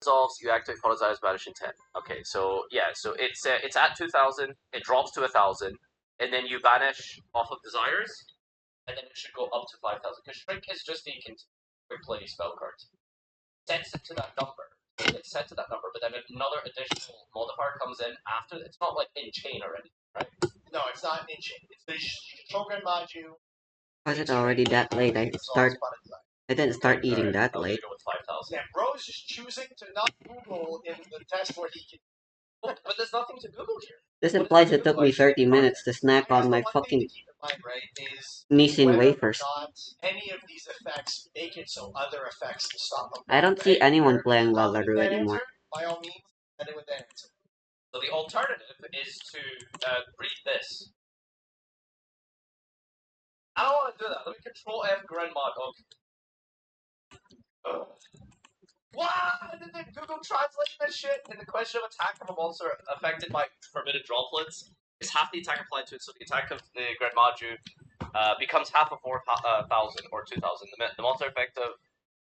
resolves, you activate Apologize Banish Intent. Okay, so yeah, so it's at 2,000, it drops to 1,000, and then you banish off of Desires, and then it should go up to 5,000. Because Shrink is just the quick play spell card. Sets it to that number. It's set to that number, but then another additional modifier comes in after. It's not like in chain already, right? No, it's not in chain. It's the Shogun Maju. Was it already that late? I didn't start eating that late. Go with 5,000. Yeah, bro is just choosing to not Google in the test where he can. Well, but there's nothing to Google here. This implies it took me 30 minutes to snack on my fucking Nissin wafers. Any of these effects make it so other effects stop them. I don't see anyone playing Lalaru anymore. By all means, send it with that answer. So the alternative is to read this. I don't want to do that. Let me control F Grandma. Okay. Why did they Google translate this shit? In the question of attack of a monster affected by forbidden droplets is half the attack applied to it, so the attack of the Grand Maju becomes half of 4,000 or 2,000. The monster effect of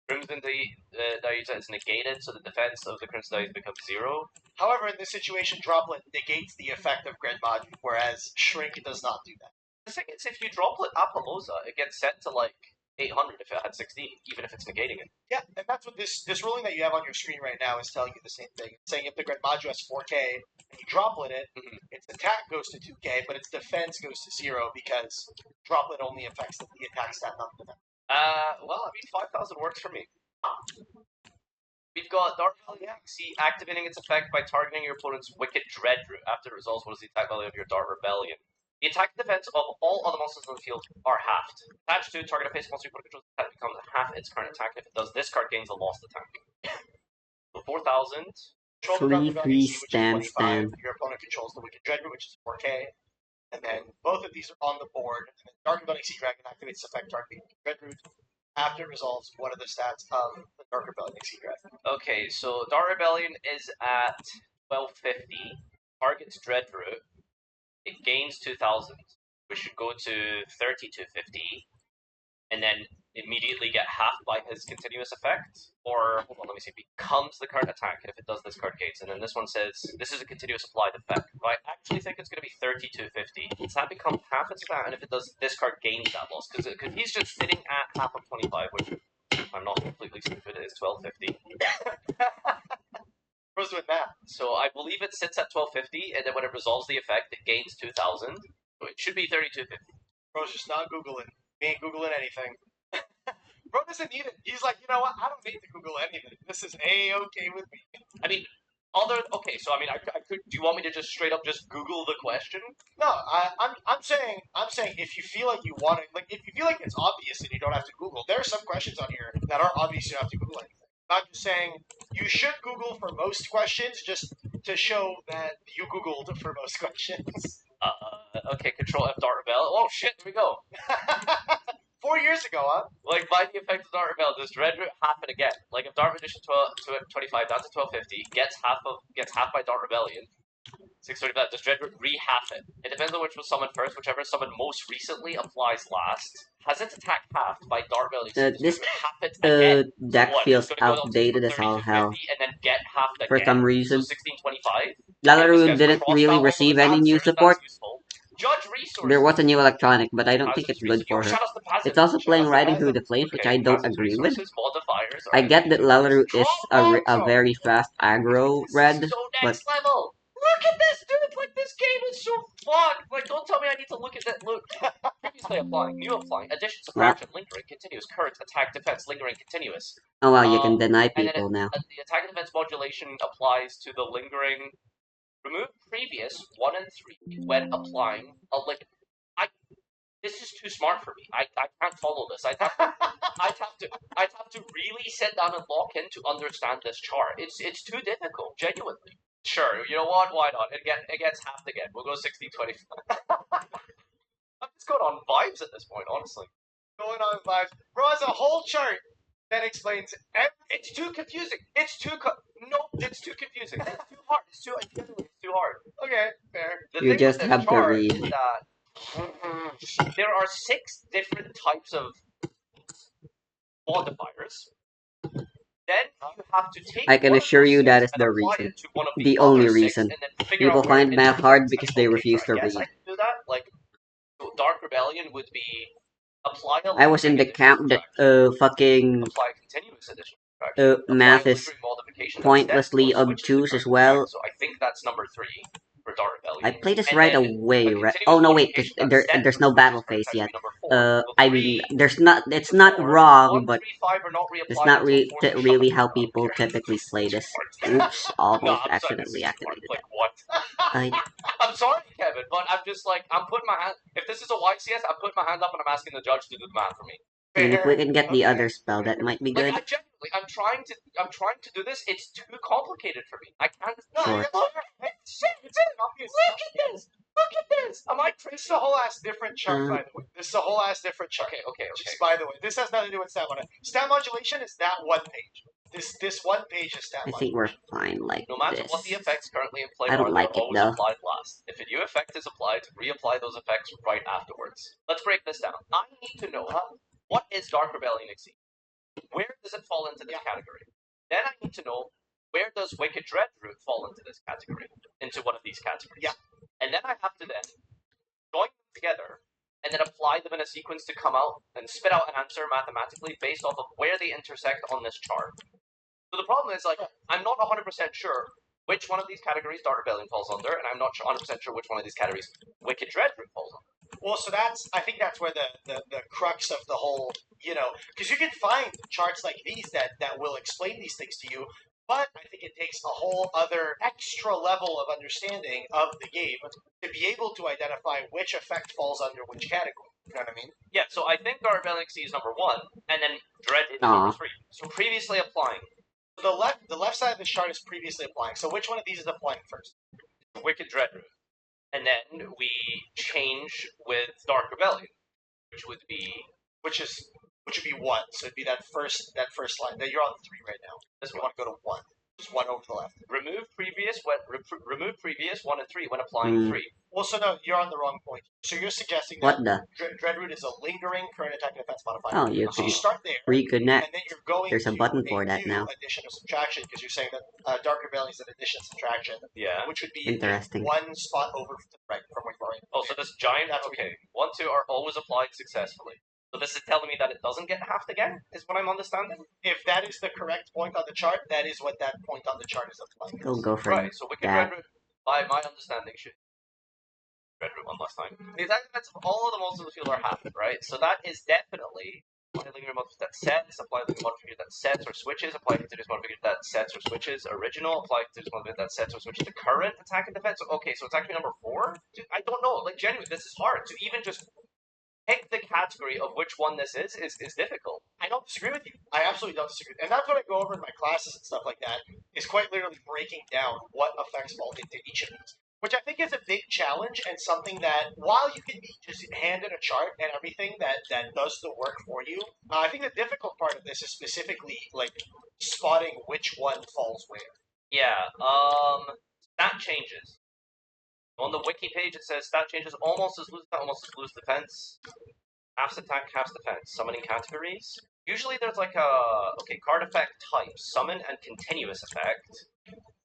Crimson Daiuta is negated, so the defense of the Crimson Daiuta becomes 0. However, in this situation, Droplet negates the effect of Grand Maju, whereas Shrink does not do that. The thing is, if you Droplet Apalosa, it gets set to like 800 if it had 16, even if it's negating it. Yeah, and that's what this ruling that you have on your screen right now is telling you the same thing. It's saying if the Grand Maju has 4K and you Droplet it, its attack goes to 2K, but its defense goes to 0 because Droplet only affects the attack stat, not the defense. Well, I mean, 5,000 works for me. We've got Dark Galaxy activating its effect by targeting your opponent's Wicked Dread Root. After it resolves, what is the attack value of your Dark Rebellion? The attack and defense of all other monsters on the field are halved. Attached to target a face monster your opponent controls, attack becomes half its current attack. If it does, this card gains a lost attack. So 4,000. Free stand. Your opponent controls the Wicked Dread Root, which is 4K. And then both of these are on the board. And then Dark Rebellion Sea Dragon activates effect targeting Dread Root. After it resolves, what are the stats of the Dark Rebellion Sea Dragon? Okay, so Dark Rebellion is at 1250. Targets Dread Root. It gains 2,000. We should go to 3250. And then immediately get half by his continuous effect. Or, hold on, let me see. Becomes the current attack. And if it does, this card gains. And then this one says, this is a continuous applied effect. But I actually think it's going to be 3250. Does that become half its stat? And if it does, this card gains that loss. Because he's just sitting at half of 25, which, if I'm not completely stupid, is 1250. What's with that? So I believe it sits at 1250, and then when it resolves the effect, it gains 2,000. So it should be 3250. Bro's just not Googling. He ain't Googling anything. Bro doesn't need it. He's like, you know what? I don't need to Google anything. This is A-okay with me. I mean, okay, so I mean, I could. Do you want me to just straight up just Google the question? No, I'm saying if you feel like you want it, like if you feel like it's obvious and you don't have to Google, there are some questions on here that aren't obvious. You don't have to Google anything. I'm just saying you should Google for most questions just to show that you Googled for most questions. Okay, Control F Dart Rebel. Oh shit, here we go. 4 years ago, huh? Like, by the effect of Dart Rebel, does Dread Root happen again? Like, if Dart Magician 25 down to 1250 gets half by Dart Rebellion, 635, does Dread Root re-half it? It depends on which was summoned first. Whichever summoned most recently applies last. Has its attack halved by Dart Rebellion? This half it again. deck feels outdated as all hell. And then get halved again. For some reason. So 1625. Lalaru didn't really receive any new support. There was a new electronic, but I don't think it's good for her. It's also playing Riding Through the Flames, which I don't agree with. I get that Lalaru is a very fast aggro red, but... Look at this, dude! Like, this game is so fun! Like, don't tell me I need to look at that. Look. Previously applying, new applying, addition, subtraction, lingering, continuous, current, attack, defense, lingering, continuous. Oh well, you can deny people now. The attack and defense modulation applies to the lingering. Remove previous 1 and 3 when applying a link. This is too smart for me. I can't follow this. I'd have to really sit down and lock in to understand this chart. It's too difficult, genuinely. Sure, you know what? Why not? It gets halved again. We'll go 1620. I'm just going on vibes at this point, honestly. Going on vibes. Bro has a whole chart that explains. It's too confusing. It's too confusing. It's too hard. It's too hard. Okay, fair. You just have to read. There are 6 different types of modifiers. then you have to take I can one of assure those you that six is and the apply reason. it to one of The other only six, reason. and then figure People out where find it math hard intersects. because And, they okay, refuse sure, to I guess read. I can do that. Like, Dark Rebellion would be apply a I was in the lingering camp addition that subtraction, fucking apply continuous addition subtraction, apply math a is lingering multiplication that steps pointlessly or switches the obtuse as current well. effect. So I think that's number 3 for Dark I Rebellion. play this And right then away, a right? continuous Oh no, wait, because modification that sets there's or no switches battle current phase effect yet. would be number 4. So I mean, 3 there's not. It's to not 4, wrong, 1, but 3, 5 are not it's reapplied not until 4. So shut the really fuck how up. I don't people care. typically play Too this. hard. Oops, No, almost I'm sorry. This accidentally is too hard. activated Like that. what? I I'm sorry, Kevin, but I'm just like I'm putting my hand. If this is a YCS, I'm putting my hand up and I'm asking the judge to do the math for me. mean, if we can get the Okay. other spell, that might be Like good. I genuinely, I'm trying to do this. It's too complicated for me. I can't. No, Sure. look, shit, it's an obvious. Look at this. Look at this. I'm like, This is a whole ass different chart, by the way. This is a whole ass different chart. Okay. Just by the way, this has nothing to do with stat modulation. Stat modulation is that one page. This one page is stat I modulation. think we're fine like No matter this. what the effects currently in play I don't are, like they're it, always though. applied last. If a new effect is applied, reapply those effects right afterwards. Let's break this down. I need to know what is Dark Rebellion Exceed. Where does it fall into this category? Then I need to know where does Wicked Dreadroot fall into this category, into one of these categories. Yeah. And then I have to then join them together and then apply them in a sequence to come out and spit out an answer mathematically based off of where they intersect on this chart. So the problem is, like, I'm not 100% sure which one of these categories Dark Rebellion falls under, and I'm not 100% sure which one of these categories Wicked Dreadroot falls under. Well, so I think that's where the crux of the whole, because you can find charts like these that will explain these things to you, but I think it takes a whole other extra level of understanding of the game to be able to identify which effect falls under which category. You know what I mean? Yeah, so I think Dark Rebellion is number 1, and then Dread is number 3. So previously applying. The left side of the chart is previously applying. So which one of these is applying first? Wicked Dreadroot. And then we change with Dark Rebellion, which would be which would be 1. So it'd be that first line. Now you're on 3 right now. this You one. want to go to 1. Just 1 over to the left. Remove previous 1 and 3 when applying 3. Well, so no, you're on the wrong point. So you're suggesting What that the? Dreadroot is a lingering current attack and defense modifier. Oh, you So you can start there, reconnect. and then you're going There's a to button for that new now. addition or subtraction, because you're saying that Dark Rebellion is an addition subtraction, Yeah. which would be Interesting. 1 spot over to the right from where you are. Oh, so this giant. That's okay. 1, 2 are always applied successfully. So this is telling me that it doesn't get halved again, is what I'm understanding? If that is the correct point on the chart, that is what that point on the chart is applying. Go for Right, so Wicked that. Dreadroot, by my understanding, should Dreadroot one last time. The attack defense of all of the monsters in the field are halved, right? So that is definitely apply lingering modifier that sets, apply lingering modifier that sets or switches, apply continuous modifier that sets or switches, original, apply continuous modifier that sets or switches to current attack and defense. Okay, so it's actually number 4? Dude, I don't know, like genuinely, this is hard. To even just pick the category of which one this is difficult. I don't disagree with you. I absolutely don't disagree. And that's what I go over in my classes and stuff like that, is quite literally breaking down what effects fall into each of these. Which I think is a big challenge and something that, while you can be just handed a chart and everything that does the work for you, I think the difficult part of this is specifically, like, spotting which one falls where. Yeah, stat changes. On the wiki page it says stat changes almost as lose defense. Half attack, half defense. Summoning categories. Usually there's like card effect type, summon and continuous effect.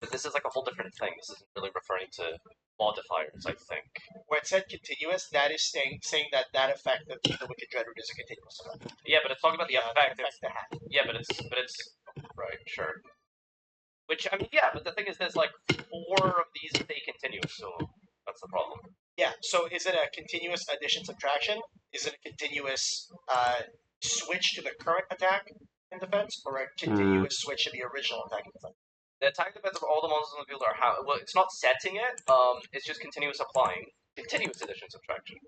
But this is like a whole different thing. This isn't really referring to modifiers, I think. Where it said continuous, that is saying that effect of the Wicked Dreadroot is a continuous effect. Yeah, but it's talking about the effect. Yeah, but it's right, sure. Which I mean, yeah, but the thing is, there's like 4 of these stay continuous, so that's the problem. Yeah. So is it a continuous addition subtraction? Is it a continuous switch to the current attack and defense, or a continuous switch to the original attack and defense? The attack defense of all the monsters in the field are well, it's not setting it. It's just continuous applying. Continuous addition subtraction.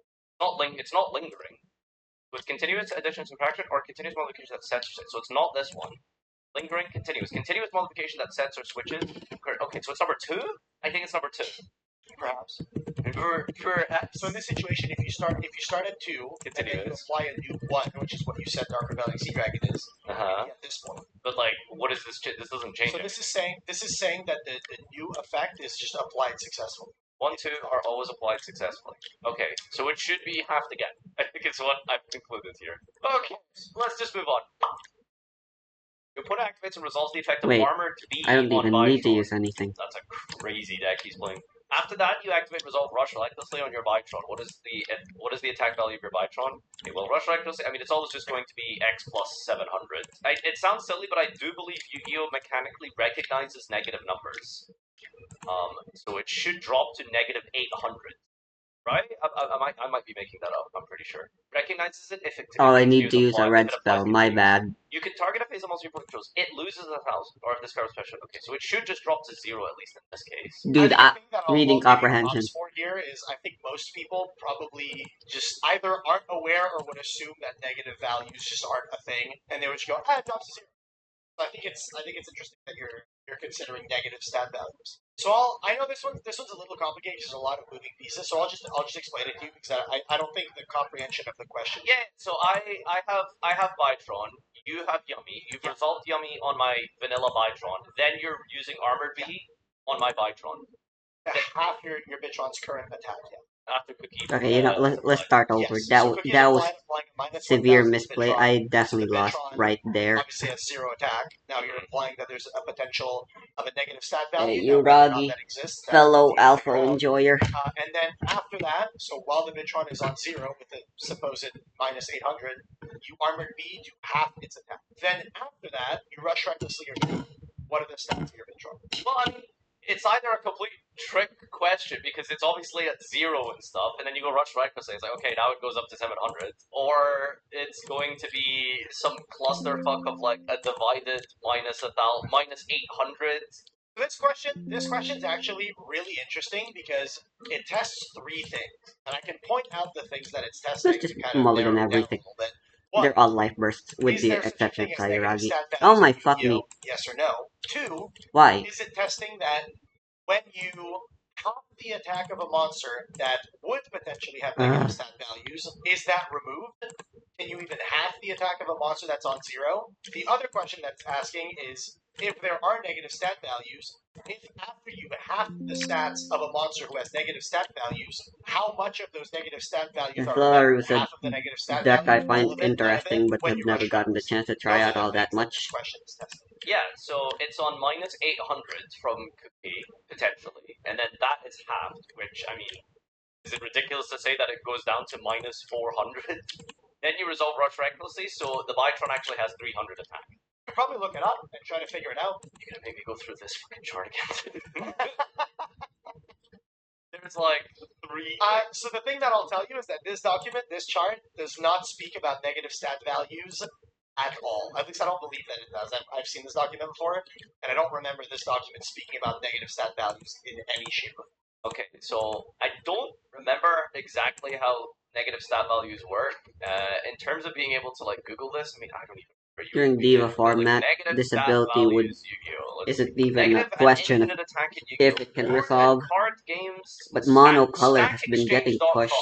It's not lingering. With continuous addition subtraction or continuous modification that sets. So it's not this one. Lingering, continuous modification that sets or switches. Okay, so it's number 2. I think it's number 2. Perhaps. So in this situation, if you start at 2, and then you apply a new 1, which is what you said Dark Rebellion Sea Dragon is. At this point. But like, what is this? This doesn't change. So this is saying that the new effect is just applied successfully. 1, 2 are always applied successfully. Okay, so it should be halved again. I think it's what I've concluded here. Okay, let's just move on. Your opponent activates and resolves the effect of Wait, Armored B I don't on even need to Bytron. use anything. That's a crazy deck he's playing. After that, you activate Resolve Rush Recklessly on your Bytron. What is the attack value of your Bytron? Okay, well, Rush Recklessly, I mean, it's always just going to be X plus 700. It sounds silly, but I do believe Yu-Gi-Oh! Mechanically recognizes negative numbers. So it should drop to negative 800. Right? I might be making that up. I'm pretty sure. Recognizes it if it All I need continues to use a apply, red if it applies spell, my continuously. bad. You can target a phase of monster your opponent controls. It loses 1,000, or if this card is special. Okay, so it should just drop to 0 at least in this case. Dude, I think the thing that reading I'll give you comprehension. props for here is I think most people probably just either aren't aware or would assume that negative values just aren't a thing, and they would just go, it drops to 0. I think it's interesting that you're considering negative stat values. So I know this one's a little complicated because there's a lot of moving pieces. So I'll just explain it to you because I don't think the comprehension of the question. Yeah. So I have Bytron. You have Yummy. You've resolved Yummy on my vanilla Bytron. Then you're using Armored B on my Bytron. Half your Bitron's current attack. Yeah. After Cookie. Okay, you know, let's start over. Yes. That So that was applying a severe 1,000 misplay. Bitron, I definitely the lost Bitron right there. obviously has 0 attack. Now you're implying that there's a potential of a negative stat Hey, value. you whether or not Roggy, that exists, fellow you alpha figure out. enjoyer. And then after that, so while the Bitron is on 0 with a supposed minus 800, you Armored B do half its attack. Then after that, you Rush Recklessly or what are the stats of your Bitron? Well, I mean, it's either a complete trick question because it's obviously at 0 and stuff, and then you go Rush Recklessly. It's like, okay, now it goes up to 700, or it's going to be some clusterfuck of like a divided minus 800. This question's actually really interesting because it tests 3 things, and I can point out the things that it's testing Let's just to kind of mulligan narrow it down a everything. little bit. One, They're all life bursts, with is the there such a exception thing of as negative Sayuragi. stat values Oh my in fuck Yu-Gi-Oh? me. Yes or no? 2, Why? is it testing that when you half the attack of a monster that would potentially have negative stat values, is that removed? Can you even half the attack of a monster that's on 0? The other question that's asking is, if there are negative stat values, if after you half the stats of a monster who has negative stat values, how much of those negative stat values are remembered? Half of the negative stat deck I value, find all of it, interesting, but when have you never rush gotten the reckless. chance to try Those out are the all that things much. this question is testing. Yeah, so it's on minus 800 from Cookie, potentially, and then that is halved, which, I mean, is it ridiculous to say that it goes down to minus 400? Then you resolve Rush Recklessly, so the Bytron actually has 300 attack. You could probably look it up and try to figure it out. You're gonna make me go through this fucking chart again. There's like 3. So the thing that I'll tell you is that this document, this chart, does not speak about negative stat values at all. At least I don't believe that it does. I've seen this document before, and I don't remember this document speaking about negative stat values in any shape or form. Okay, so I don't remember exactly how negative stat values work. In terms of being able to like Google this, I mean, I don't even. During Diva format, this ability would isn't even a question of if it can resolve, but monocolor has been getting pushed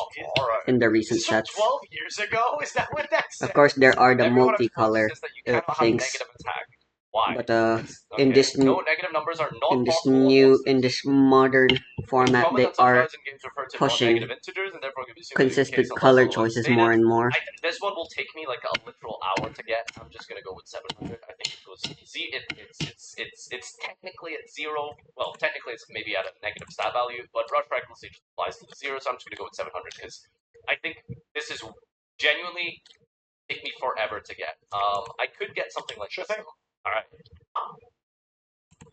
in the recent sets. 12 years ago? Is that what that said? Of course, there are the Everyone multicolor says that you cannot have things, negative attack. Why? but Okay. in this No, negative numbers are not in this possible new in this modern format, common they that are sometimes in games refer to pushing non-negative integers and therefore can be assumed to be the consistent case unless color otherwise choices stated. more and more. This one will take me like a literal hour to get. I'm just gonna go with 700. I think it goes easy. It's technically at 0. Well, technically it's maybe at a negative stat value, but Rush Recklessly just applies to the 0, so I'm just gonna go with 700 because I think this is genuinely take me forever to get. I could get something like this. All right.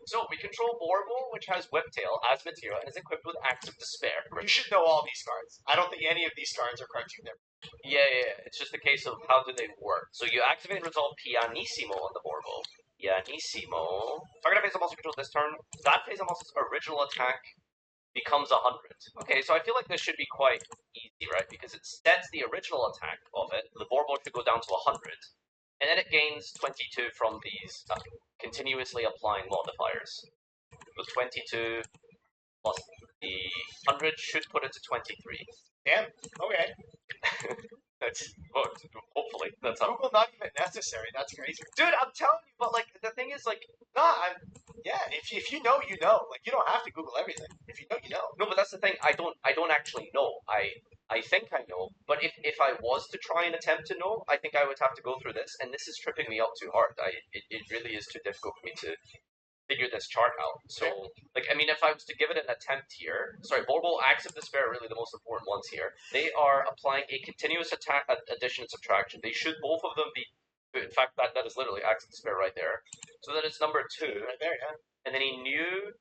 So we control Borble, which has Whiptail as material and is equipped with Acts of Despair. You should know all these cards. I don't think any of these cards are cartoon there. Yeah. It's just a case of how do they work. So you activate and resolve Pianissimo on the Borble. Pianissimo. Target phase of monster control this turn. That phase of monster's original attack becomes 100. Okay, so I feel like this should be quite easy, right? Because it sets the original attack of it. The Borble should go down to 100. And then it gains 22 from these continuously applying modifiers. So 22 plus the 100 should put it to 23. Damn. Okay. That's hopefully that's how. Google not even necessary. That's crazy, dude. I'm telling you, but like the thing is, like, yeah. If you know, you know. Like you don't have to Google everything. If you know, you know. No, but that's the thing. I don't actually know. I I think I know, but if I was to try and attempt to know, I think I would have to go through this, and this is tripping me up too hard. It really is too difficult for me to figure this chart out. So, like, I mean, if I was to give it an attempt here, sorry, Vorpal, Acts of Despair are really the most important ones here. They are applying a continuous attack, addition and subtraction. They should both of them be, in fact, that is literally Acts of Despair right there. So that it's number 2. Right there, yeah. And then a new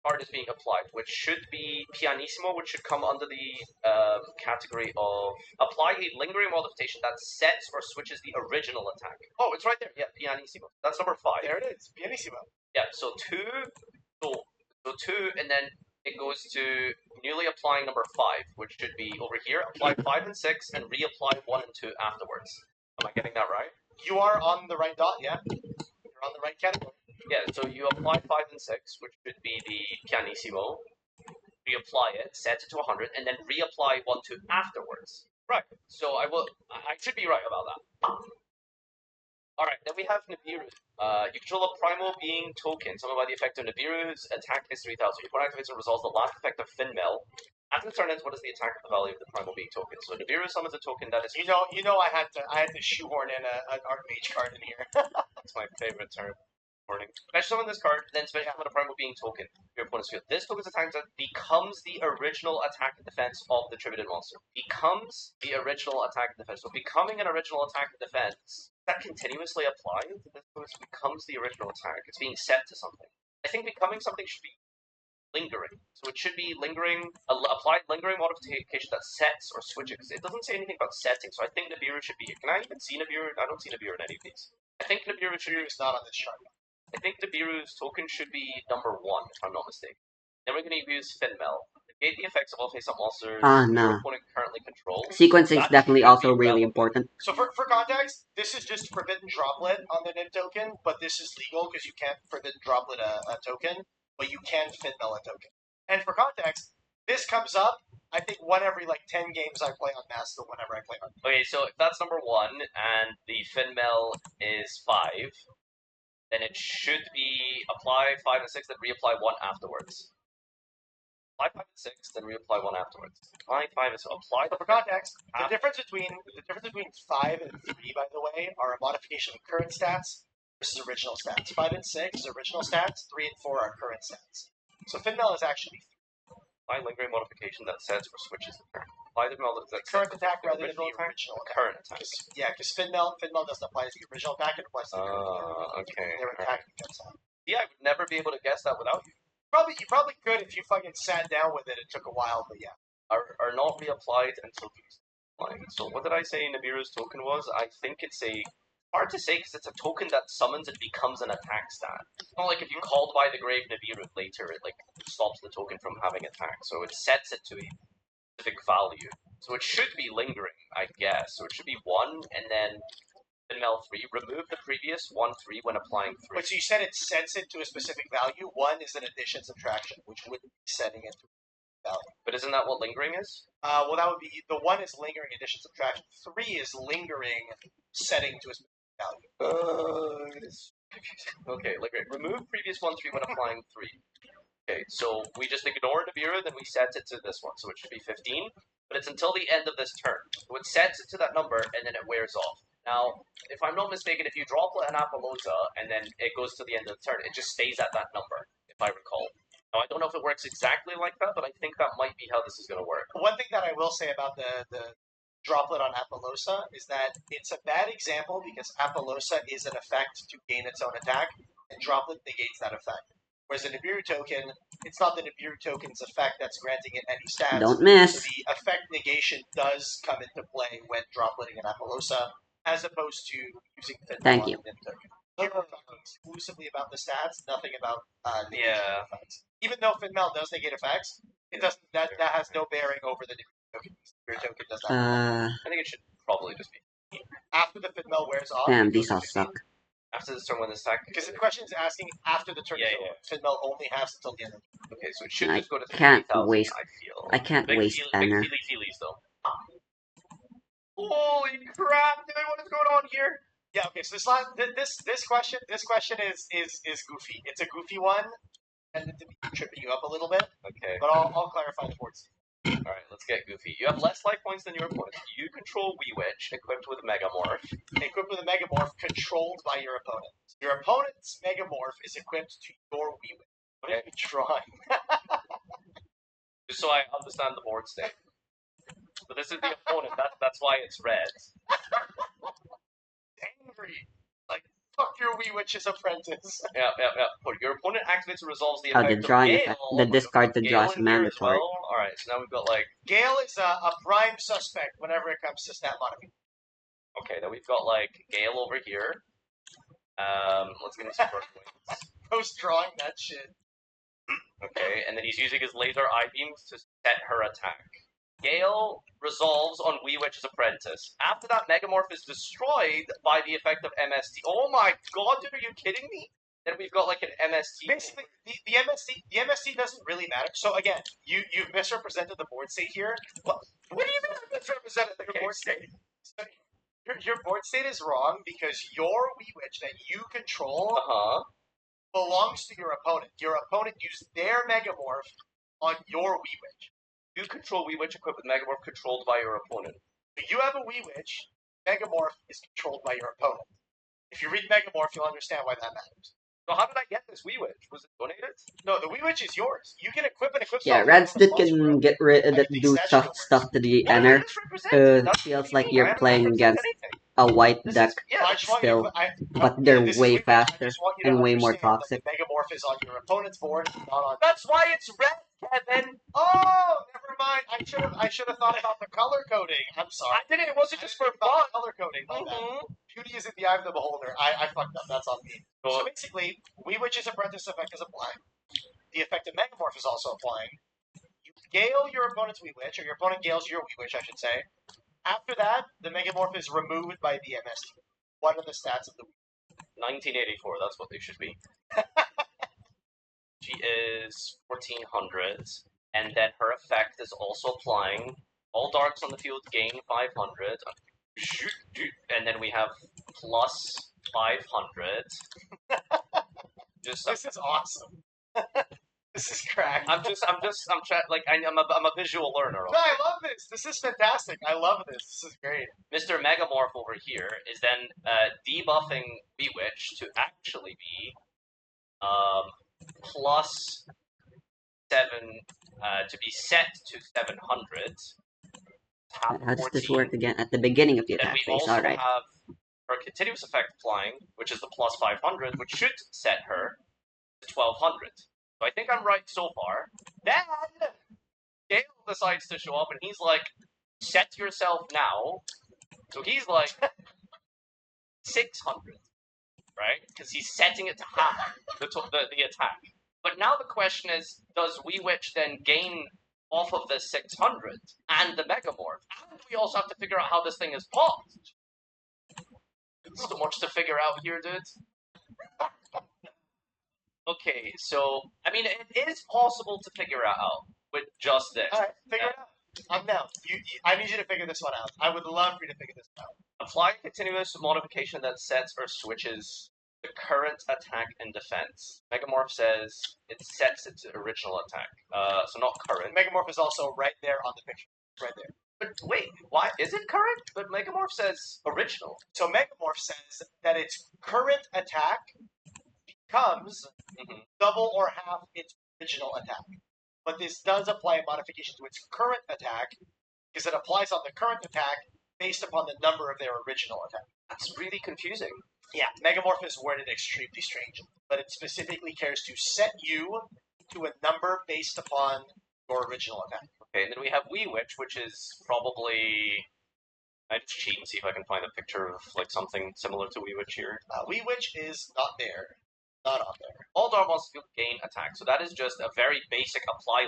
card is being applied, which should be Pianissimo, which should come under the category of apply a lingering modification that sets or switches the original attack. Oh, it's right there. Yeah, Pianissimo. That's number 5. There it is, Pianissimo. Yeah, so 2, so 2, and then it goes to newly applying number 5, which should be over here. Apply 5 and 6, and reapply 1 and 2 afterwards. Am I getting that right? You are on the right dot, yeah. You're on the right category. Yeah, so you apply 5 and 6, which should be the Pianissimo. Reapply it, set it to 100, and then reapply 1, 2 afterwards. Right. So I should be right about that. Alright, then we have Nibiru. You control a primal being token, summoned by the effect of Nibiru's attack is 3000. Your opponent activates and resolves the last effect of Finmel. After the turn ends, what is the attack of the value of the primal being token? So Nibiru summons a token that is... You know, I had to shoehorn in an Archmage card in here. That's my favorite term. Special summon this card, then special summon a primal being token. Your opponent's field. This token's attack becomes the original attack and defense of the tributed monster. Becomes the original attack and defense. So becoming an original attack and defense, that continuously applies? This becomes the original attack. It's being set to something. I think becoming something should be lingering. So it should be lingering, applied lingering modification that sets or switches. It doesn't say anything about setting, so I think Nibiru should be here. Can I even see Nibiru? I don't see Nibiru in any of these. I think Nibiru is not on this chart. I think Nibiru's token should be number 1, if I'm not mistaken. Then we're going to use Finmel. Negate the effects of all face-up monsters your opponent currently controls. Sequencing is definitely also really important. So for context, this is just Forbidden Droplet on the Nib token, but this is legal because you can't Forbidden Droplet a token, but you can Finmel a token. And for context, this comes up, I think, one every, 10 games I play on Master, whenever I play on. Okay, so if that's number 1, and the Finmel is 5... then it should be apply 5 and 6, then reapply 1 afterwards. Apply 5 and 6, then reapply 1 afterwards. Apply 5 and 6. Apply. So for context, the difference between 5 and 3, by the way, are a modification of current stats versus original stats. 5 and 6 is original stats. 3 and 4 are current stats. So Finmel is actually apply lingering modification that sets or switches the turn. Apply the current attack rather than the original attack. Current attack. Yeah, because Finmel doesn't apply to the original attack, it applies to okay. Their attack against that. Yeah, I would never be able to guess that without you. You probably could if you fucking sat down with it. It took a while, but yeah. Are not reapplied until applying. So what did I say Nibiru's token was? I think it's a... hard to say because it's a token that summons and becomes an attack stat. It's not like if you called by the grave Nibiru later, it stops the token from having attack. So it sets it to a specific value. So it should be lingering, I guess. So it should be 1, and then Finmel 3. Remove the previous 1, 3 when applying 3. But so you said it sets it to a specific value. 1 is an addition subtraction, which wouldn't be setting it to a value. But isn't that what lingering is? Well, that would be the 1 is lingering addition subtraction. 3 is lingering setting to a specific value. Okay, remove previous 1, 3 when applying 3. Okay, so we just ignore Nibiru, then we set it to this one, so it should be 15. But it's until the end of this turn. So it sets it to that number, and then it wears off. Now, if I'm not mistaken, if you drop an Appaloosa, and then it goes to the end of the turn, it just stays at that number, if I recall. Now, I don't know if it works exactly like that, but I think that might be how this is going to work. One thing that I will say about the droplet on Appaloosa is that it's a bad example because Appaloosa is an effect to gain its own attack, and droplet negates that effect. Whereas a Nibiru token, it's not the Nibiru token's effect that's granting it any stats. Don't miss. The effect negation does come into play when dropletting an Appaloosa, as opposed to using the Thank you. token. Here we're talking exclusively about the stats, nothing about negation effects. Even though Finmel does negate effects, it doesn't. That has no bearing over the Nibiru token. Nibiru token does not. I think it should probably just be after the Finmel wears off. Damn, these all suck. After this turn, when this attack... Because the question is asking after the turn is over. Finmel only has until the end of the turn. Okay, so it should just go to 3,000, I feel. I can't waste Anna. Big feelies, though. Holy crap, dude, what is going on here? Yeah, okay, so this question is goofy. It's a goofy one, and to be tripping you up a little bit. Okay. But I'll clarify towards you. Alright, let's get goofy. You have less life points than your opponent. You control Wee Witch, equipped with Megamorph. Equipped with a Megamorph controlled by your opponent. Your opponent's Megamorph is equipped to your Wee Witch. What are you drawing? Just so I understand the board state. But this is the opponent, that's why it's red. Angry. Like, fuck your Wee Witch's apprentice. Yeah. But your opponent activates and resolves the Oh, effect the drawing of effect. Gale. The discard to draw Gale is in here as mandatory. well. Alright, so now we've got like... Gale is a prime suspect whenever it comes to stat modification. Okay, then we've got like Gale over here. Let's get into first wings. Post drawing that shit. Okay, and then he's using his laser eye beams to set her attack. Gale resolves on Wee Witch's apprentice. After that, Megamorph is destroyed by the effect of MST. Oh my god, dude, are you kidding me? Then we've got like an MST. Basically, the MST doesn't really matter. So again, you've misrepresented the board state here. What do you mean I misrepresented the board state? So your board state is wrong because your Wee Witch that you control belongs to your opponent. Your opponent used their Megamorph on your Wee Witch. You control Wee Witch equipped with Megamorph controlled by your opponent. So you have a Wee Witch, Megamorph is controlled by your opponent. If you read Megamorph, you'll understand why that matters. So how did I get this Wee Witch? Was it donated? No, the Wee Witch is yours. You can equip and equip Yeah, stuff Reds that from the can get rid that do tough stuff to the inner. Feels like you're playing against a white deck still, but they're way faster and way more toxic. The Megamorph is on your opponent's board, not on. That's why it's red, Kevin. Oh, never mind. I should have thought about the color coding. I'm sorry. I didn't. It wasn't just for fun. fun. Color coding. My bad. Beauty is in the eye of the beholder. I fucked up. That's on me. So basically, Wee Witch's apprentice effect is applying. The effect of Megamorph is also applying. You gale your opponent's Wee Witch, or your opponent gales your Wee Witch, I should say. After that, the Megamorph is removed by the MST. What are the stats of the Wee Witch? 1984, that's what they should be. She is 1400, and then her effect is also applying. All darks on the field gain 500, and then we have plus 500. This is awesome. This is crack. I'm a visual learner. No, I love this. This is fantastic. I love this. This is great. Mr. Megamorph over here is then debuffing Wee Witch to actually be plus 7 to be set to 700. How does this work again? At the beginning of the attack phase, alright. Have her continuous effect applying, which is the plus 500, which should set her to 1200. So I think I'm right so far. Then Gale decides to show up, and he's like, "Set yourself now." So he's like 600, right? Because he's setting it to half the attack. But now the question is, does Wee Witch then gain off of the 600 and the Megamorph? And we also have to figure out how this thing is popped. So much to figure out here, dudes. Okay, so, I mean, it is possible to figure out with just this. Alright, figure it out. I'm down. I need you to figure this one out. I would love for you to figure this out. Apply a continuous modification that sets or switches the current attack and defense. Megamorph says it sets its original attack. So not current. Megamorph is also right there on the picture. Right there. But wait, why is it current? But Megamorph says original. So Megamorph says that its current attack becomes double or half its original attack. But this does apply a modification to its current attack because it applies on the current attack based upon the number of their original attack. That's really confusing. Yeah, Megamorph is worded extremely strange, but it specifically cares to set you to a number based upon your original attack. Okay, and then we have Wee Witch, which is probably... I just cheat and see if I can find a picture of like something similar to Wee Witch here. Wee Witch is not there. Not on there. All Darmos gain attack. So that is just a very basic apply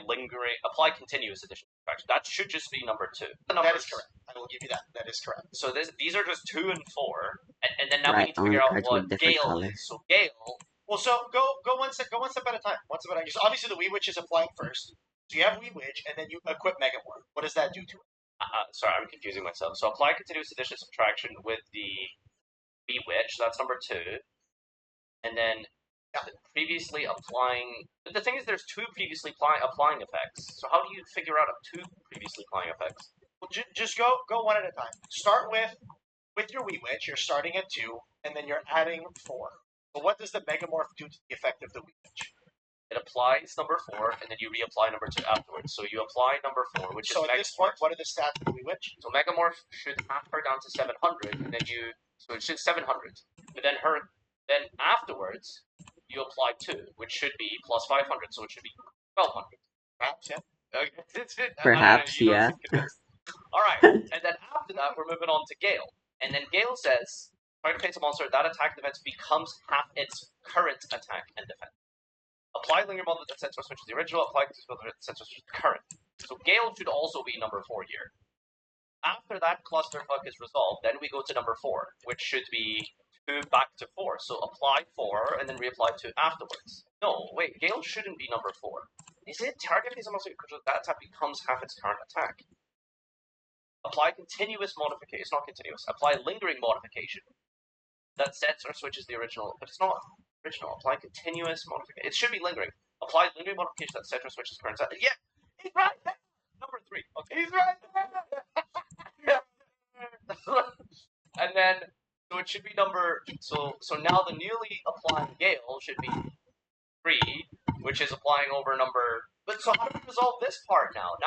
continuous addition effect. That should just be number 2. That is correct. I will give you that. That is correct. So these are just 2 and 4, and then now we Right, need to figure out what Gale colors. is. So Gale. Well, so go one step at a time. One step at a time. So obviously the Wee Witch is applying first. So you have Wee Witch, and then you equip Megamorph. What does that do to it? Sorry, I'm confusing myself. So apply continuous addition subtraction with the Wee Witch. That's number 2, and then Yeah. Previously applying. But the thing is, there's two previously applying effects. So how do you figure out two previously applying effects? Well, just go one at a time. Start with your Wee Witch. You're starting at 2, and then you're adding 4. But what does the Megamorph do to the effect of the Wee Witch? It applies number 4, and then you reapply number 2 afterwards. So you apply number 4, which so is at this point, what are the stats of the Wee Witch? So Megamorph should half her down to 700, and then so it should 700. But then afterwards, you apply 2, which should be plus 500, so it should be 1200. Perhaps, yeah. Okay. Perhaps, yeah. Alright, and then after that, we're moving on to Gale. And then Gale says, try to face a monster, that attack defense becomes half its current attack and defense. Apply Linger Model that sensor switch to the original, apply the sensor switch to the current. So Gale should also be number 4 here. After that clusterfuck is resolved, then we go to number 4, which should be 2 back to 4. So apply 4 and then reapply 2 afterwards. No, wait, Gale shouldn't be number 4. Is it? Target is almost that attack becomes half its current attack. Apply continuous modification. It's not continuous. Apply lingering modification. That sets or switches the original, but it's not original. Apply continuous modification. It should be lingering. Apply lingering modification that sets or switches current attack. Yeah, he's right there. Number 3. Okay, he's right there. And then, so it should be so now the newly applying Gale should be 3, which is applying over number. But so how do we resolve this part now?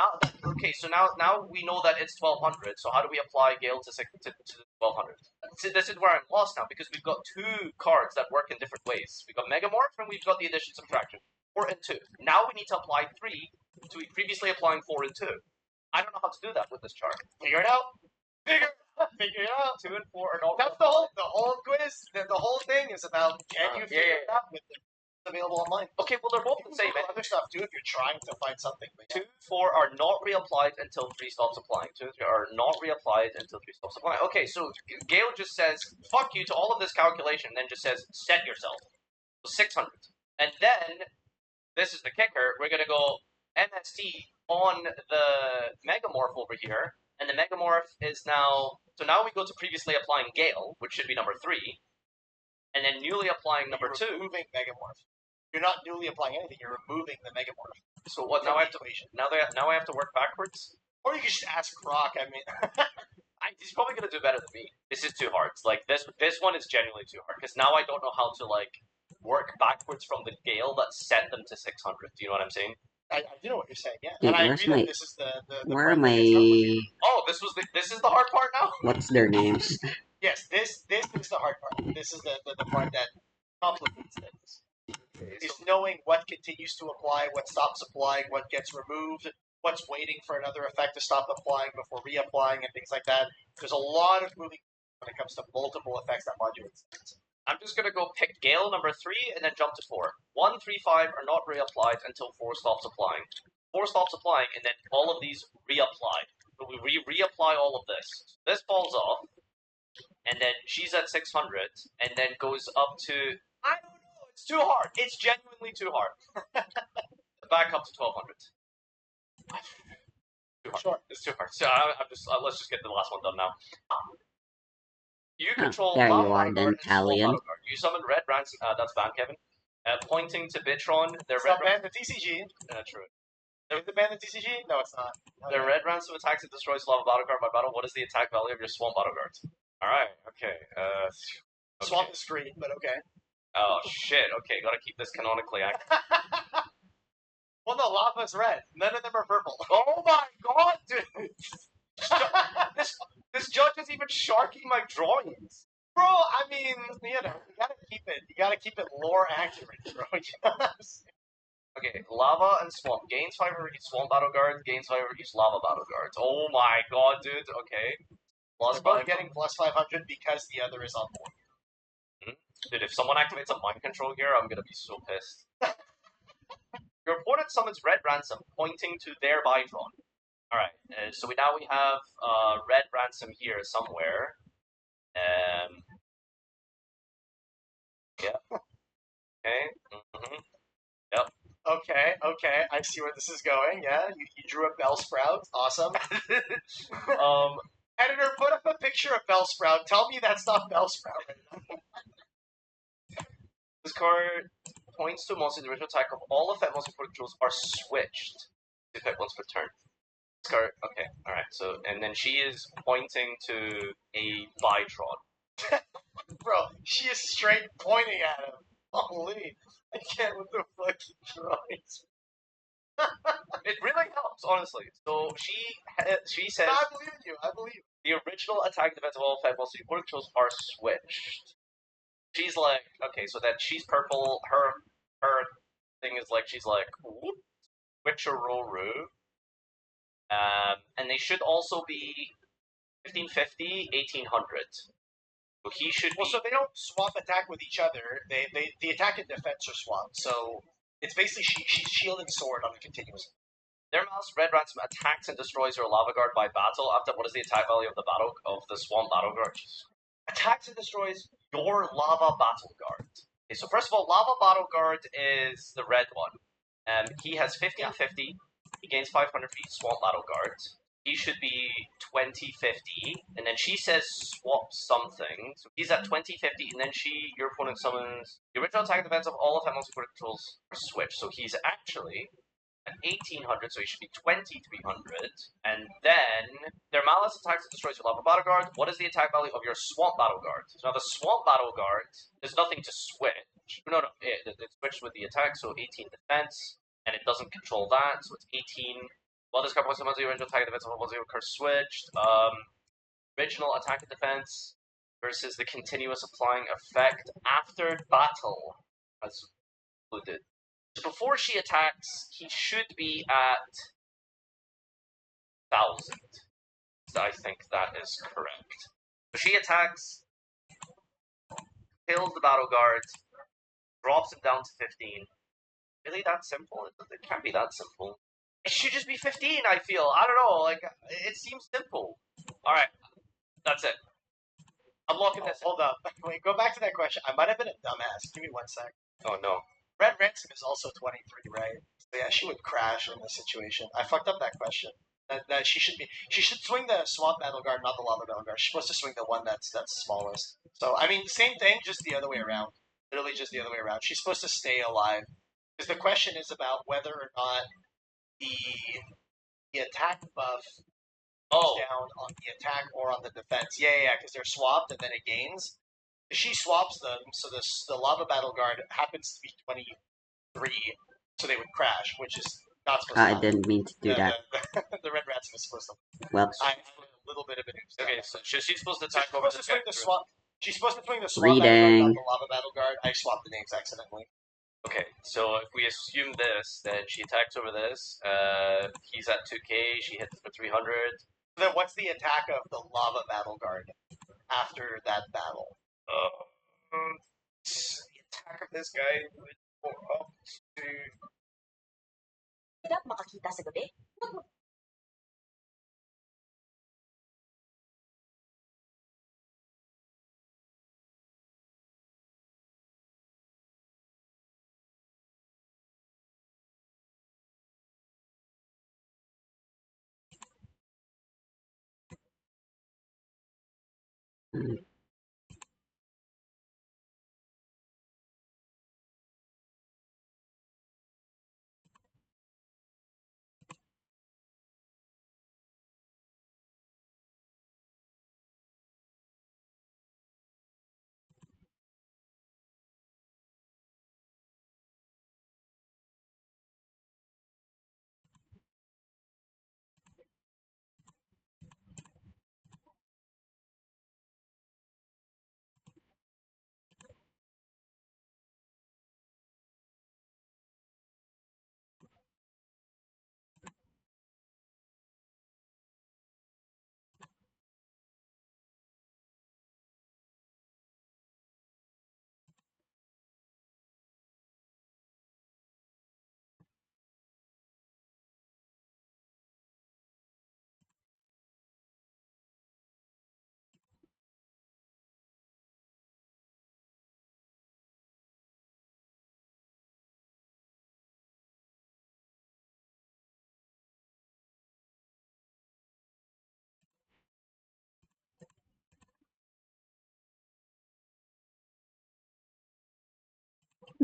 Okay, so now we know that it's 1200. So how do we apply Gale to 1200? So this is where I'm lost now because we've got 2 cards that work in different ways. We've got Megamorph and we've got the addition subtraction. 4 and 2. Now we need to apply 3 to previously applying 4 and 2. I don't know how to do that with this chart. Figure it out. Figure it out. 2 and 4 are not. That's the whole quiz. The whole thing is about can you figure it out with it available online. Okay, well they're both the same. Other stuff too if you're trying to find something. 2, 4 are not reapplied until 3 stops applying. 2 and 3 are not reapplied until 3 stops applying. Okay, so Gale just says fuck you to all of this calculation, and then just says set yourself. So 600, and then this is the kicker. We're gonna go MST on the Megamorph over here, and the Megamorph is now. So now we go to previously applying Gale, which should be number 3, and then newly applying number 2. Removing Megamorph. You're not newly applying anything. You're removing the Megamorph. So what? Now I have to now I have to work backwards. Or you can just ask Croc. I mean, he's probably gonna do better than me. This is too hard. Like this one is genuinely too hard because now I don't know how to like work backwards from the Gale that set them to 600. Do you know what I'm saying? I do know what you're saying. Yeah, Wait, and I agree that this is the where are my? Oh, this is the hard part now. What's their names? Yes, this is the hard part. This is the part that complicates things. Is knowing what continues to apply, what stops applying, what gets removed, what's waiting for another effect to stop applying before reapplying, and things like that. There's a lot of moving when it comes to multiple effects that modulate things. I'm just gonna go pick Gale number 3 and then jump to 4. 1, 3, 5 are not reapplied until 4 stops applying. 4 stops applying, and then all of these reapply. So we reapply all of this. This falls off, and then she's at 600, and then goes up to. I don't know. It's too hard. It's genuinely too hard. Back up to 1200. Too hard. Sure. It's too hard. So I'm just let's just get the last one done now. You control. There you Lava are, Battleguard then, and Swamp Talion. Battleguard. You summon Red Ransom. That's banned, Kevin. Pointing to Bitron. Their It's Red. not banned the TCG. True. Is it banned the TCG? No, it's not. Their Red Ransom attacks and destroys Lava Battleguard by battle. What is the attack value of your Swamp Battleguard? All right. Okay. Okay. Swamp is green, but okay. Oh shit. Okay. Gotta keep this canonically active. Well, no, lava's red. None of them are purple. Oh my god, dude! this judge is even sharking my drawings. Bro, I mean, you gotta keep it lore accurate, bro. Okay, lava and swamp. Gains 5 over each swamp battle guard, gains 5 over each lava battle guard. Oh my god, dude. Okay. Plus both getting plus 500 because the other is on board. Dude, if someone activates a mind control here, I'm gonna be so pissed. Your opponent summons Red Ransom, pointing to their Bidron. Alright, so now we have Red Ransom here somewhere. Yeah. Okay. Yep. Okay, I see where this is going. Yeah, you drew a Bellsprout. Awesome. Editor, put up a picture of Bellsprout. Tell me that's not Bellsprout. This card points to a monster, the original attack of all effect monster controls are switched to effect once per turn. Okay, alright, so, and then she is pointing to a Vitron. Bro, she is straight pointing at him. Holy, I can't with the fucking drawings. It really helps, honestly. So she says, I believe in you, I believe. The original attack and defense of all effect monster controls are switched. She's like, okay, so then she's purple, her thing is like, she's like, switcheroo. And they should also be 1550, 1800. So he should Well, so they don't swap attack with each other. The attack and defense are swapped. So it's basically she's shield and sword on a continuous. Their mouse Red Ransom attacks and destroys your lava guard by battle. After what is the attack value of the swamp battle guard? Attacks and destroys your lava battle guard. Okay, so first of all, lava battle guard is the red one. He has 1550. He gains 500 feet. Swamp battle guard. He should be 2050, and then she says swap something. So he's at 2050, and then your opponent summons the original attack defense of all effect monster controls are switched. So he's actually at 1800, so he should be 2300. And then their malice attacks and destroys your lava battle guard. What is the attack value of your swamp battle guard? So now the swamp battle guard, there's nothing to switch. No, it's switched with the attack, so 18 defense, and it doesn't control that, so it's 18. Well, this card points to the original attack and defense of all zero curse switched. Original attack and defense versus the continuous applying effect after battle as included. So before she attacks, he should be at 1000. I think that is correct. So she attacks, kills the battle guard, drops him down to 15. Really that simple? It can't be that simple. It should just be 15, I feel. I don't know, like, it seems simple. Alright, that's it. I'm locking this. Hold up. Wait, go back to that question. I might have been a dumbass. Give me 1 sec. Oh, no. Red Ransom is also 23, right? So yeah, she would crash in this situation. I fucked up that question. That she should swing the swamp battle guard, not the lava battle guard. She's supposed to swing the one that's smallest. So I mean, same thing, just the other way around. Literally just the other way around. She's supposed to stay alive. Because the question is about whether or not the attack buff goes down on the attack or on the defense. Yeah, because they're swapped and then it gains. If she swaps them, so the lava battle guard happens to be 23, so they would crash, which is not supposed to happen. I didn't mean to do that. The red rats was supposed to. Well, I have a little bit of an oops. Okay, so she's supposed to attack over the swap. She's supposed to swing the swap Reading. battle guard, not the lava battle guard. I swapped the names accidentally. Okay, so if we assume this, then she attacks over this. He's at 2k, she hits for 300. Then what's the attack of the lava battle guard after that battle? The attack of this guy would go up to... makakita sa gabi?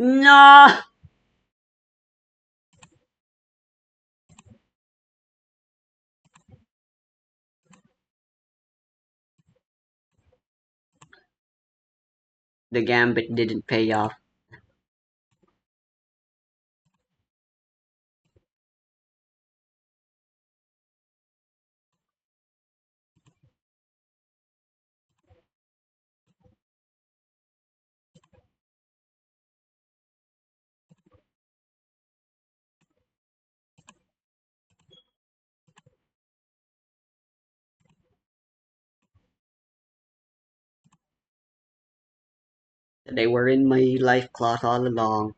no! The gambit didn't pay off. They were in my life cloth all along.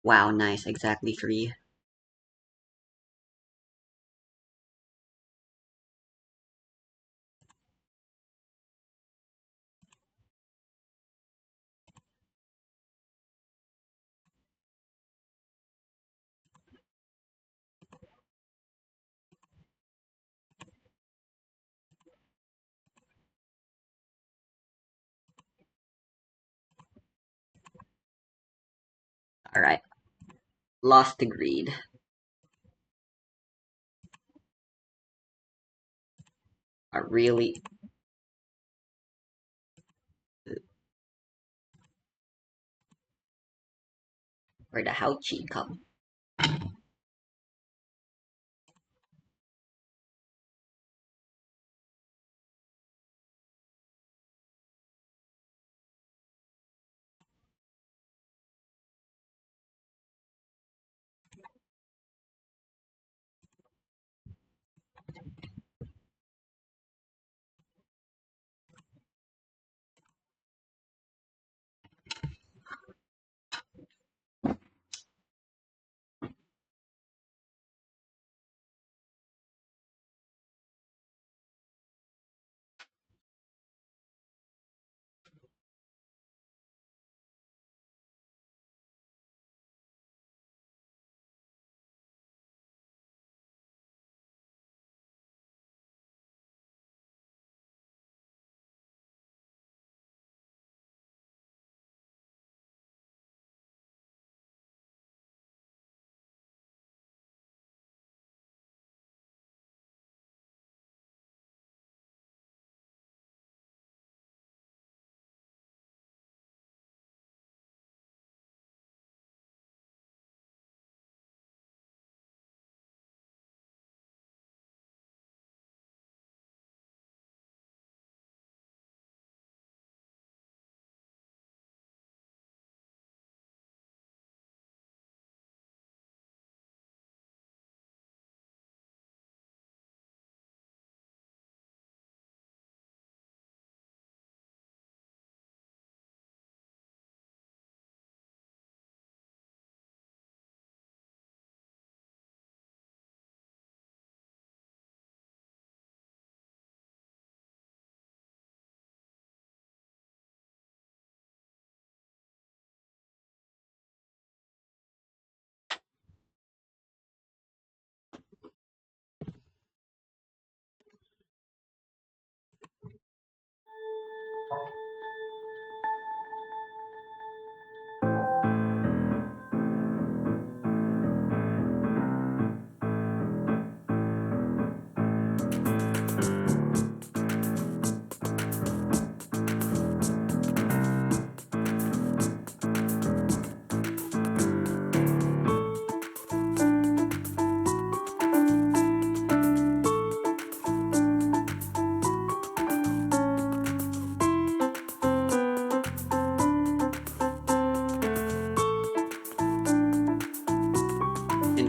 Wow, nice, exactly 3. Alright, lost to greed. I really... Where the hell she come?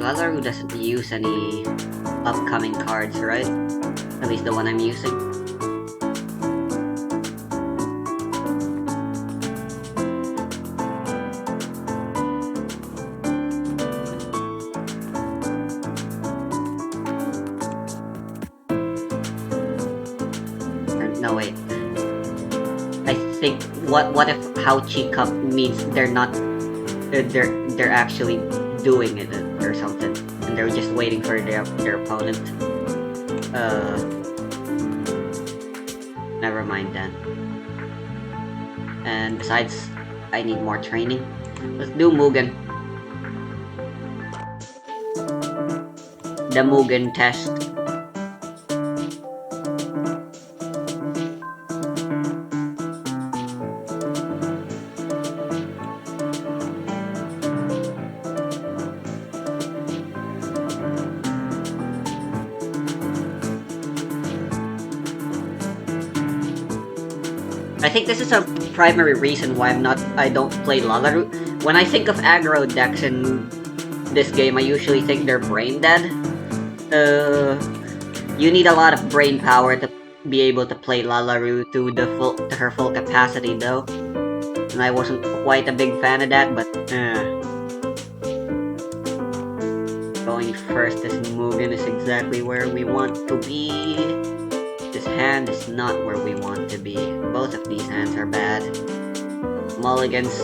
Lalaru doesn't use any upcoming cards, right? At least the one I'm using. No, wait. I think what if how Cup means they're not they're actually doing it or something, and they're just waiting for their opponent. Never mind then. And besides, I need more training. Let's do Mugen. The Mugen test. I think this is a primary reason why I don't play Lalaru. When I think of aggro decks in this game, I usually think they're brain dead. You need a lot of brain power to be able to play Lalaru to her full capacity though. And I wasn't quite a big fan of that, but going first as Mugen is exactly where we want to be. This hand is not where we want to be. Both of these hands are bad. Mulligans.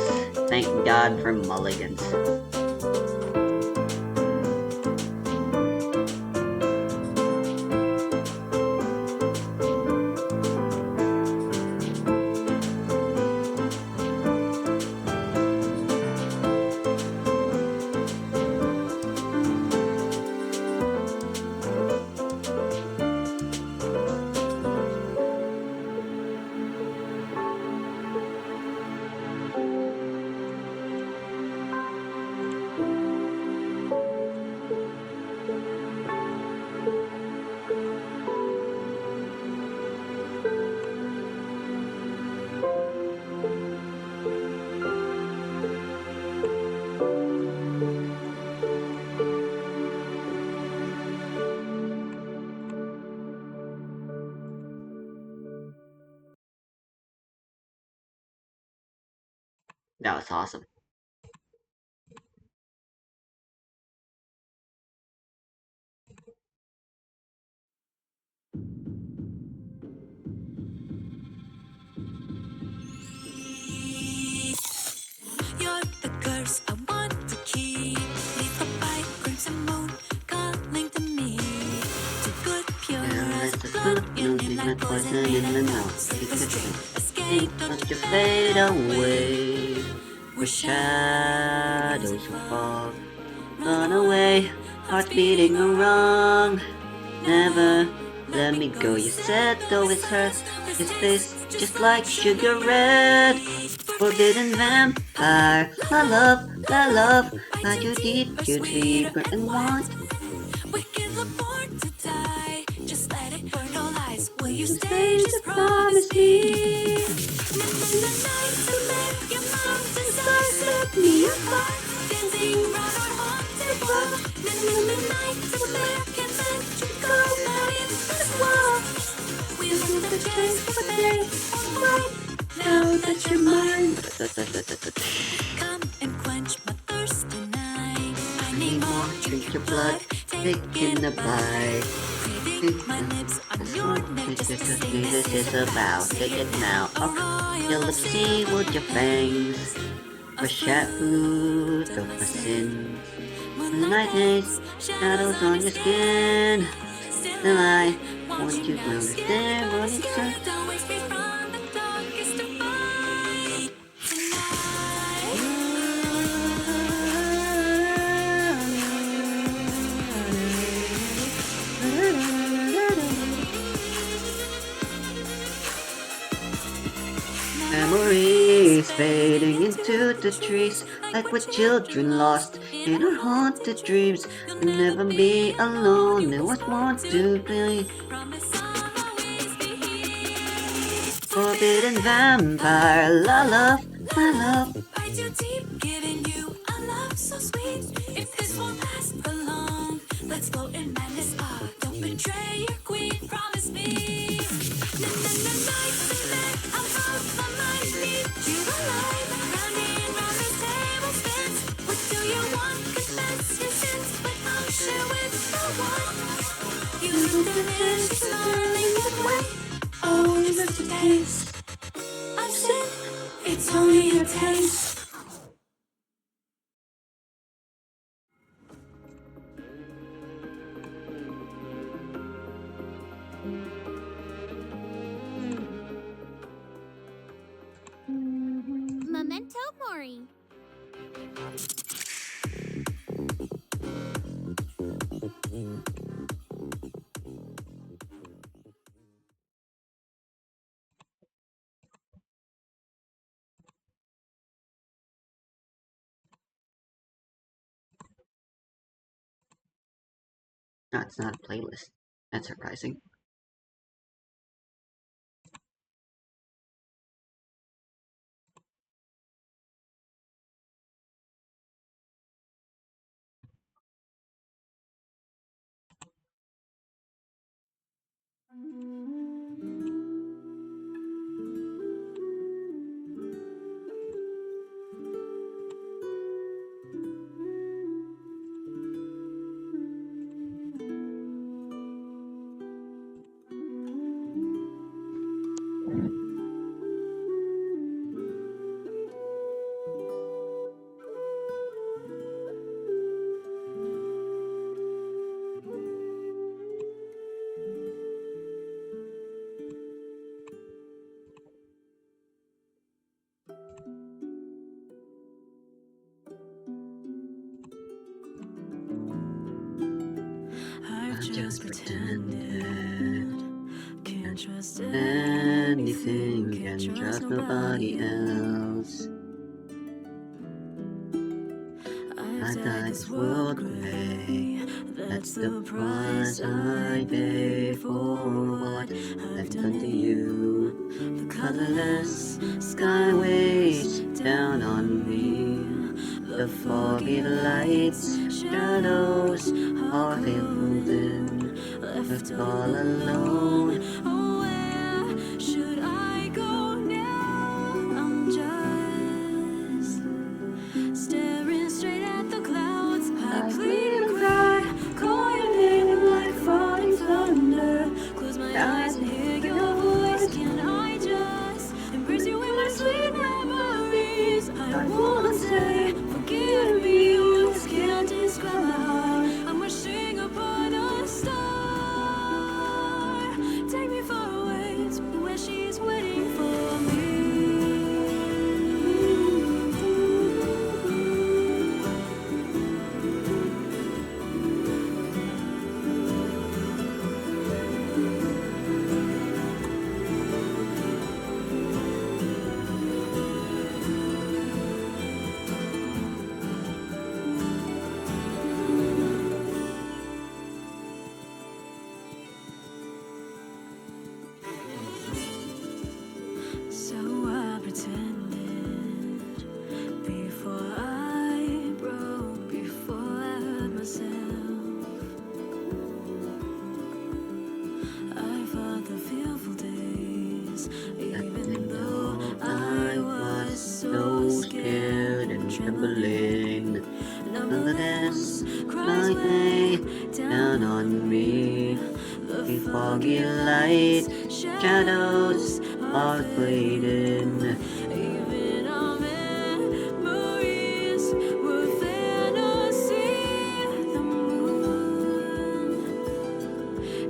Thank God for mulligans. That was awesome. You're the curse I want to keep. Leave the bright crimson moon calling to me. Too good, pure as blood. Your name like poison in the nose. Slip a string, escape, don't you fade away. We're shadows who fall. Run away, heart beating wrong. Never let me go. You said though it hurts. His face just like sugar red. Forbidden vampire, I love, hide you deeper and want. We can look born to die. Just let it burn no lies. Will you stay? Just promise me. In the night to make your mountains set me apart. Dancing round our haunted world. In the night to make and let you go out in this world. We leave the chase for the day. Right now that you're mine. Come and quench my thirst tonight. I need more. Drink your blood, taking a bite. Craving my lips on your neck just to say This is about, take it now. Your lips see with your fangs. A shadow of my sins. When the night haze, shadows on your skin. Still I want you to understand what it's like. Don't waste me from the darkest of night. Memories fading into the trees, like what children lost in our haunted dreams. We'll never be alone, they always want to be. Promise I'll always be here. Forbidden vampire, la love, la love. Bite you deep, giving you a love so sweet. If this won't last for long. Let's float in madness. Don't betray your queen. Promise me. Nights in bed, I'm out my mind. Need you alive. Round and round this table spins. What do you want? Confess your sins, but I'll share with no one. You look delicious, darling, that way. Oh, just a taste. I've sinned. It's only a taste. Memento Mori. No, it's not a playlist. That's surprising. I've just pretended. Can't trust Anything, can't trust nobody else. I dyed this world gray. That's the price I pay for what I've done to you. The colorless sky weighs down on me. The foggy lights, shadows are filled in. Left all alone. Oh, where should I go now? I'm just staring straight at the clouds. I plead and cry, call your name like falling thunder. Close my eyes and hear your voice. Can I just embrace you in my sweet memories? I wanna say, forgive me, words can't describe my heart. I'm wishing upon a star. Take me far away to where she's waiting for me. So I pretended before I broke, before I hurt myself. I fought the fearful days, even though I was so scared and trembling. Nonetheless, Christ lay down on me. The foggy light, shadows are fading. Even our memories were fantasy. The moon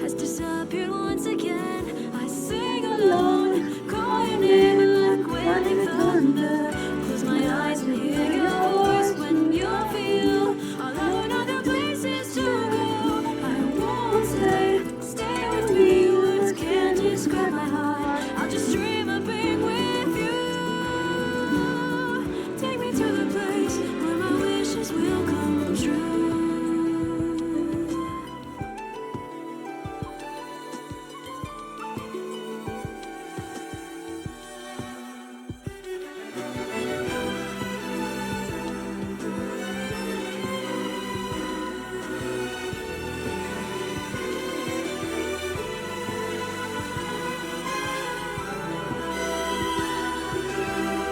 has disappeared once again. I sing alone, call your name like wailing thunder. Close my eyes and hear your voice when you feel alone. Other places to go. I won't stay with me. Words can't describe my heart. I'll just dream of being with you. Take me to the place where my wishes will come true.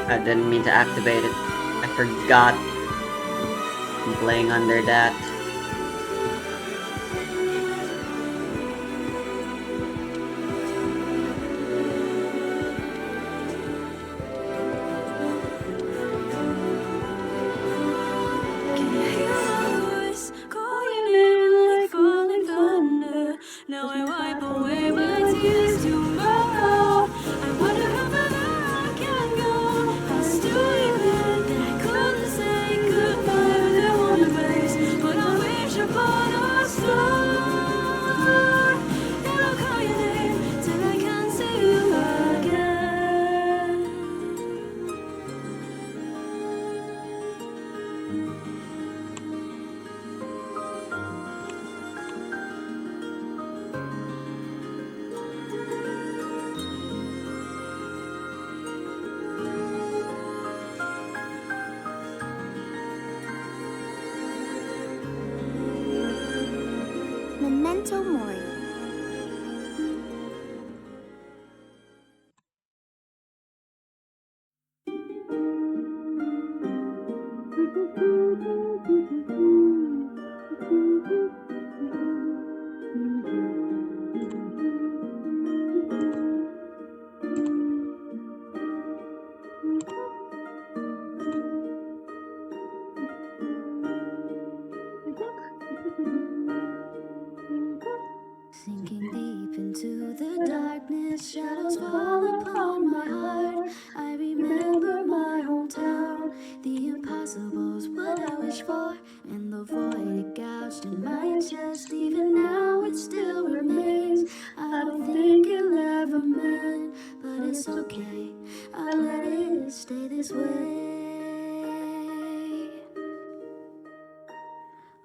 I didn't mean to activate it. I forgot. I'm playing under that. Now I wipe away my tears tomorrow. I wonder how far I can go. I still even that I couldn't say goodbye with that one face. But I wish upon a star that I'll call your name till I can see you again. Memento Mori. Sinking deep into the darkness, shadows fall upon my heart. I remember my hometown, the impossible's what I wish for, and the void it gouged in my chest. Even now it still remains. I don't think it'll ever mend, but it's okay. I let it stay this way.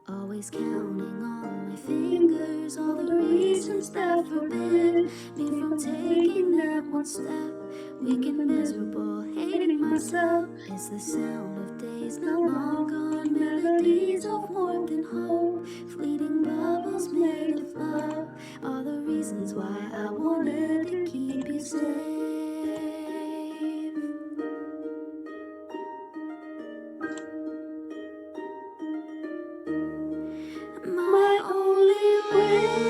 Always counting on my fingers all the reasons that forbid me from taking that one step. Weak and miserable, hating myself. It's the sound of days not long gone, melodies of warmth and hope, fleeting bubbles made of love. All the reasons why I wanted to keep you safe. My only wish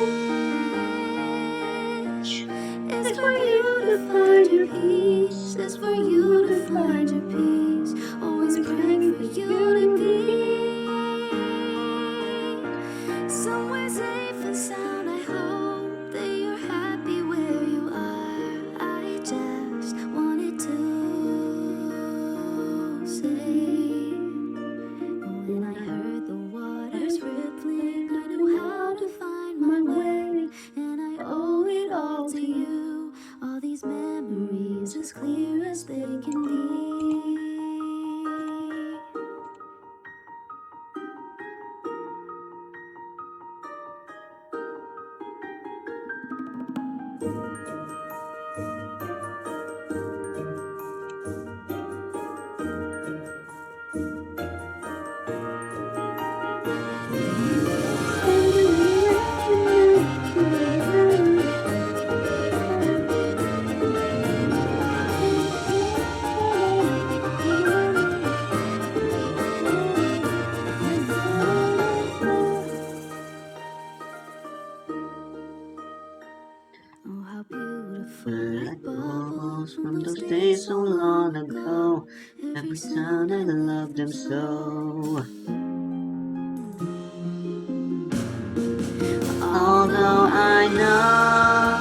is for you to find your peace, is for you to find your peace. Always praying for you to be somewhere safe and sound. I hope that you're happy where you are. I just wanted to say, when I heard the waters rippling, I knew how to find my way, and I owe it all to you. All these memories as clear as they can be. Oh, how beautiful, like bubbles from those days so long ago. Every sound I love them so. Although I know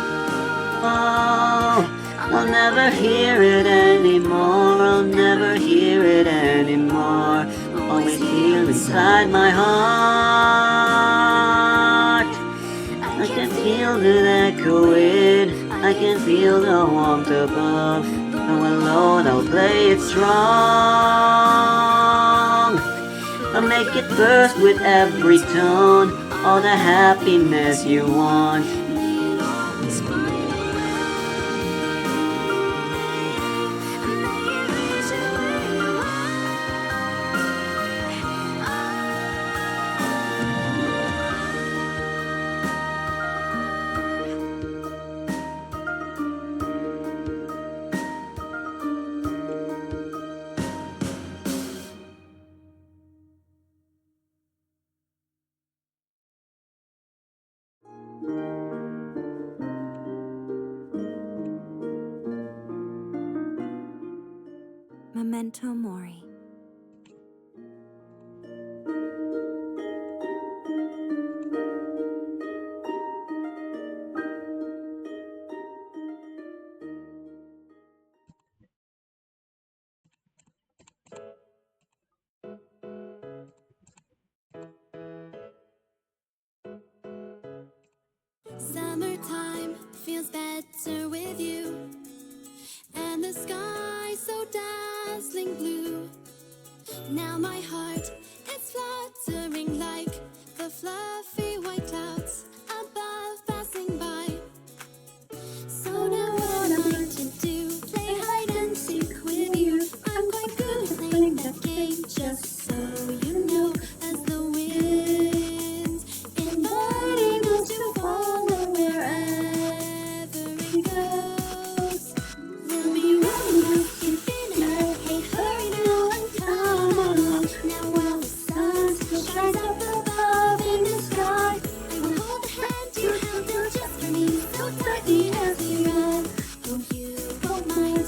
I'll never hear it anymore, I'll never hear it anymore. Always feel inside my heart. I can feel it echoing, I can feel the warmth above. Though alone I'll play it strong. I'll make it burst with every tone, all the happiness you want. Memento Mori. Summertime feels better with you, and the sky so dazzling blue. Now my heart is fluttering like the fluffy white clouds above passing by. So now what am I to do? Play hide and seek with you. I'm quite good at playing that game, just so you know. As the wind's inviting us to follow wherever it goes. We'll be running up infinite. Hey, hurry now and come along. Now while the sun still shines up above in the sky, I will hold the hand you held down just for me so tightly as we run. Oh, you won't mind.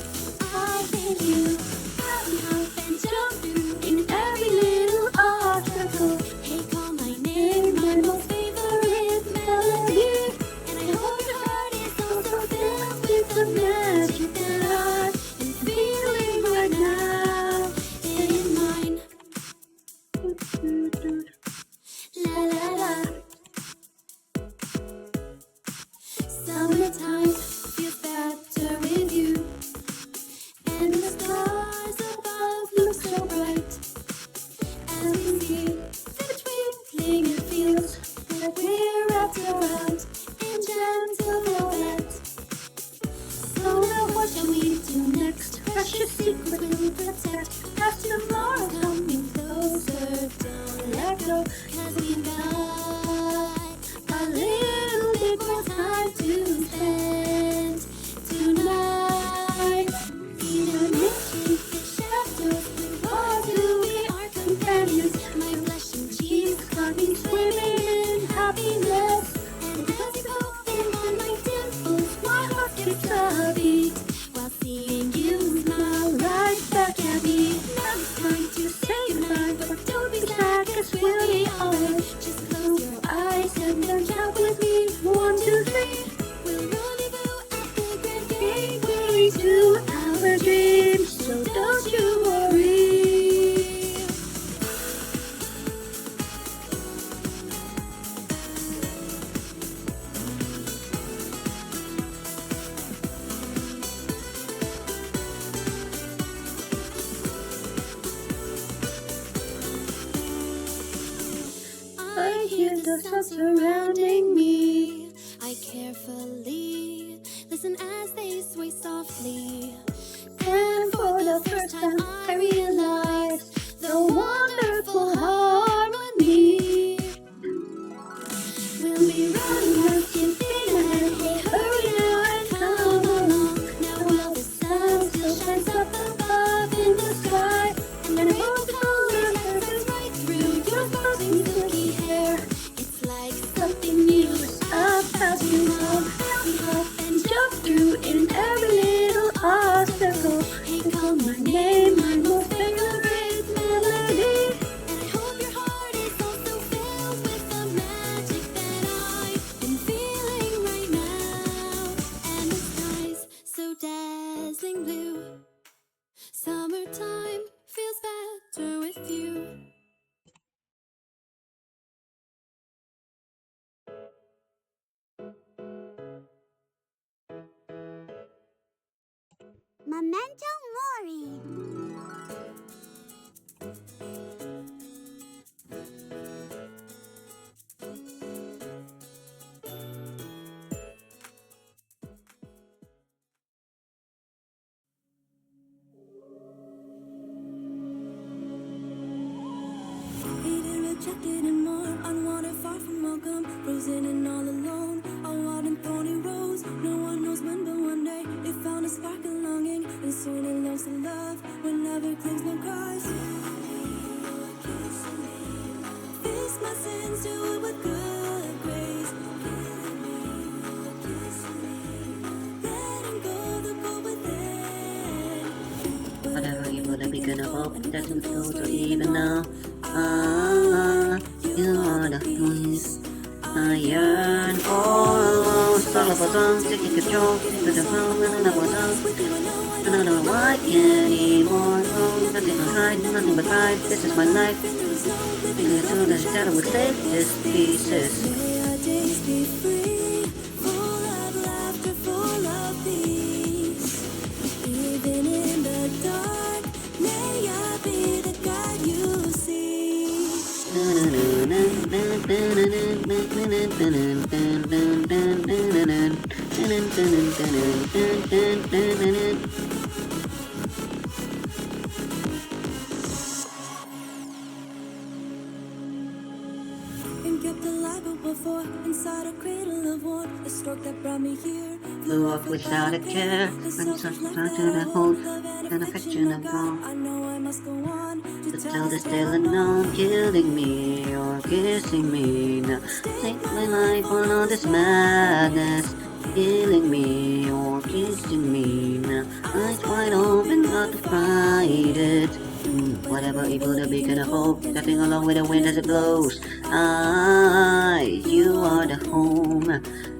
I think you hop and jump through in every little obstacle. Hey, call my name, my most favorite melody. And I hope your heart is also filled with the magic that I am feeling right now in mine. La la la. Summertime feels better with you, and the stars above look so bright. As we see the twinkling, it feels like we're wrapped around in gentle velvet. So now what shall we do next? Precious secret we'll protect. As tomorrow's coming closer, don't let go, 'cause we've got a little bit more time to spend tonight. Even if the shadows will pause, we are companions. My flesh and cheeks got me swimming in happiness. And as you go in on my dimples, my heart skips a beat while seeing you smile right back at me. Now it's time to say goodbye, but don't be sad, 'cause we'll be alright. Just close your eyes and then count with me. 1, 2, 3. We'll rendezvous at the grand gateway to our dreams, so don't you worry. I hear the sound surrounding me. I carefully listen as they sway softly. And for the first time I realize the wonderful harmony. We'll be running up infinite. Hey, hurry now and come along. Now while the sun still shines up above in the sky, and I hope the color passes right through your sparkling silky hair. It's like something new is about you now. We hop and jump through in every little obstacle. Hey, call my name, my most favorite melody. And I hope your heart is also filled with the magic that I've been feeling right now. And the sky's so dazzling blue. Summertime feels better with you. Memento Mori. Hated, rejected, and more. Unwanted, far from welcome. Frozen and all alone. A wild and thorny rose. No one knows when, but one day it found a spark of longing. And soon it learns to love. Whenever claims no cries. Face my sins, do it with good grace. Letting go the cold within. Whatever you wanna be beacon of hope that will go to even now. You are the peace I yearn for. Start up a song, taking control, into the phone, and another song. I don't know why anymore. Oh, nothing but hide, nothing but pride. This is my life. Until the shadow will take this pieces. May our days be free, full of laughter, full of peace. Even in the dark, may I be the God you see. And kept alive but before, inside a cradle of war, the stork that brought me here Flew off without a care, and such time to the hope and affection of God. I know I must go on To tell this tale unknown, killing me or kissing me. Now take my life on all this madness, killing me or kissing me. Now eyes wide open, not to fight it. Whatever evil the beacon of hope, stepping along with the wind as it blows. You are the home,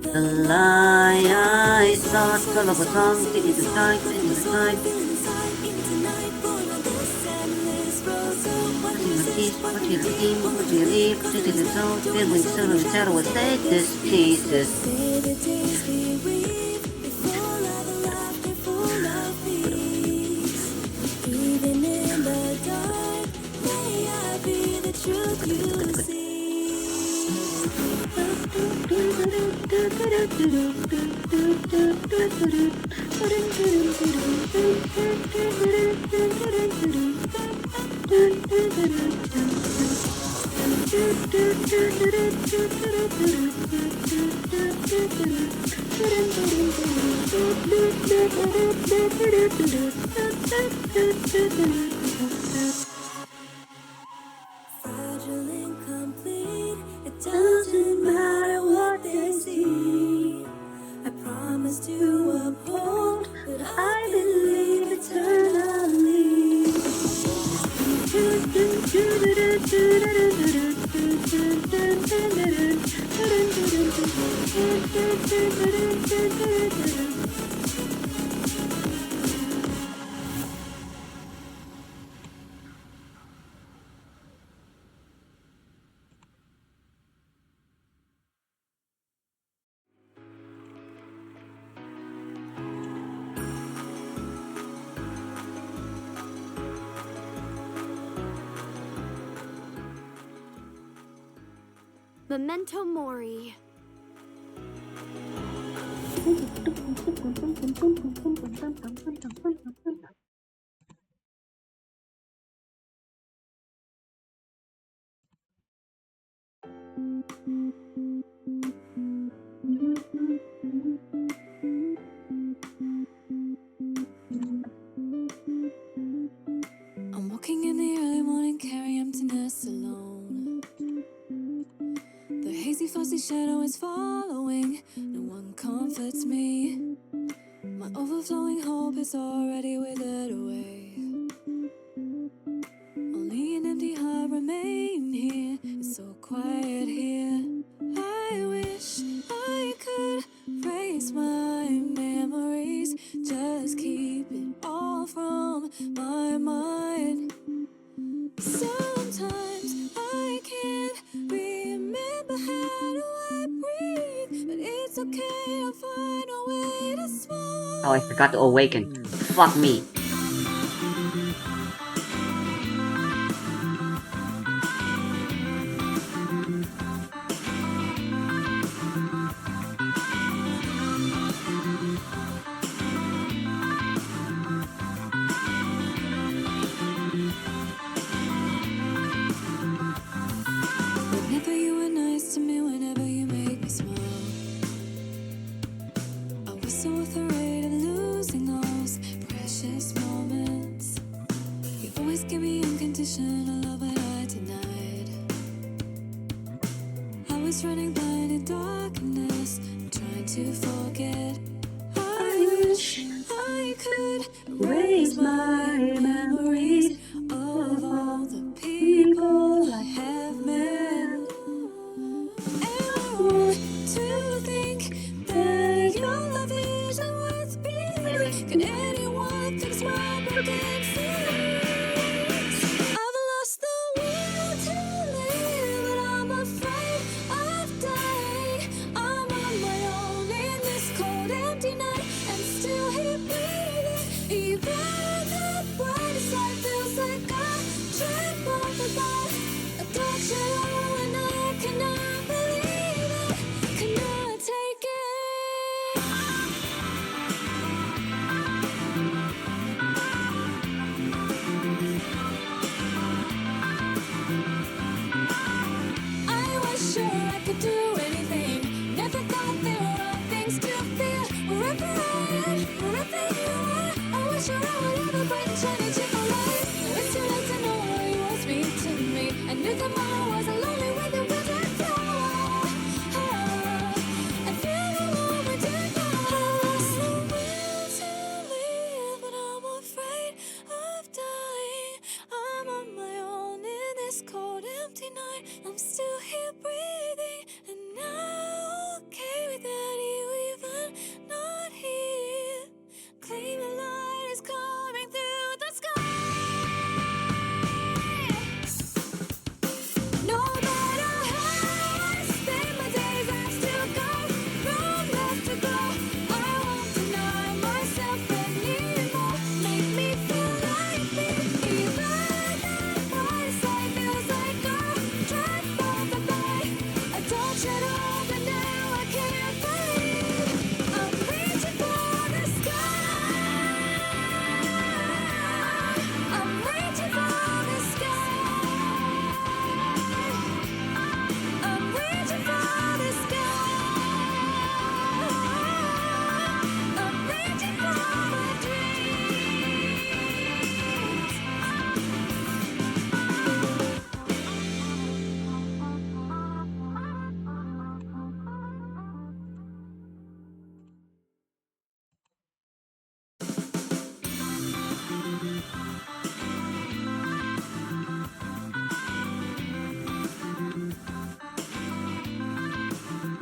the lie I sought. Son of a song, taking the time, taking the time. What you leave, what you leave, to the soul, feeling so the shadow will take this pieces. May the days be weaved, full of laughter, full of peace. Even in the dark, may I be the truth you see. Fragile, incomplete, it doesn't matter what they see. I promise to uphold what I believe eternally. Memento Mori. I'm walking in the early morning, carry emptiness alone. The hazy, fussy shadow is following. No one comforts me. My overflowing hope is already withered away. Only an empty heart remain here. It's so quiet here. I wish I could erase my memories. Just keep it all from my mind. Sometimes I can't remember how do I breathe, but it's okay, I'll find a way to smile. Oh, I forgot to awaken. Fuck me. Whenever you were nice to me, whenever you made me smile, I was so afraid of losing those precious moments. You always give me unconditional love, but I denied. I was running blind in darkness, trying to forget. I wish I could erase my memories. anyone fix my broken feelings. I've lost the will to live, but I'm afraid of dying. I'm on my own in this cold, empty night, and still here breathing. Even the brightest light feels like a trip off the line. A dark shadow, and I cannot believe it, cannot take it. I was sure I could do anything. Never thought there were things to fear. Wherever I am, wherever you are, I wish I would ever bright and shiny chip of light. It's too late to know how you will speak to me. I knew tomorrow wasn't lonely with the winter flower. I feel the moment in my heart. I lost the will to live, but I'm afraid of dying. I'm on my own in this cold, empty night. I'm still here breathing, and now okay without you even not here. Claim the light is coming through the sky. No matter how I spend my days, I've still got room left to go. I won't deny myself anymore. Make me feel like me. Even the brightest light feels like a drop from the light. A dark shadow, but now I can't believe. I'm reaching for the sky. I'm reaching for the sky. I'm reaching for the sky. I'm reaching for my dreams.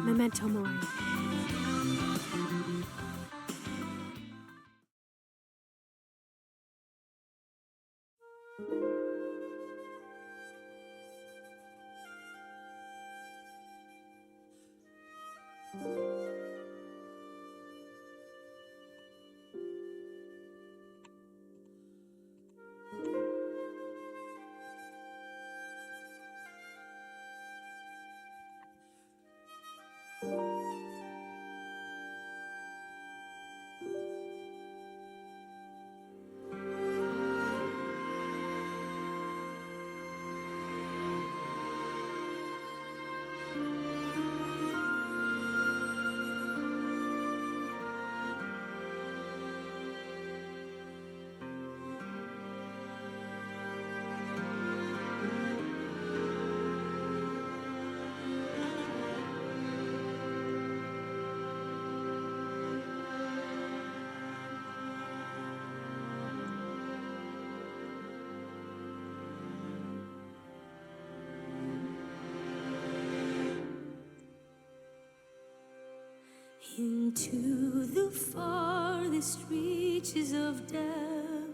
Memento Mori. Into the farthest reaches of death,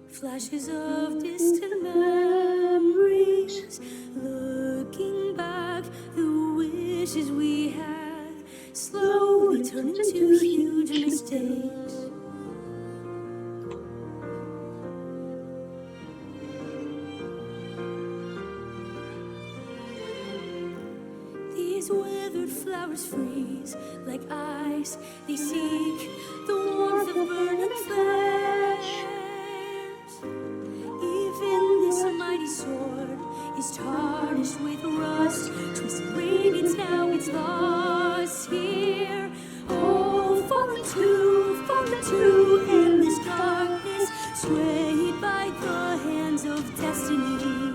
flashes of distant memories. Looking back, the wishes we had slowly turn into huge mistakes. These withered flowers freeze like ice. They seek the warmth of burning flames. Even this mighty sword is tarnished with rust. Twisted radiance, now it's lost here. Oh, fallen to in this darkness, swayed by the hands of destiny.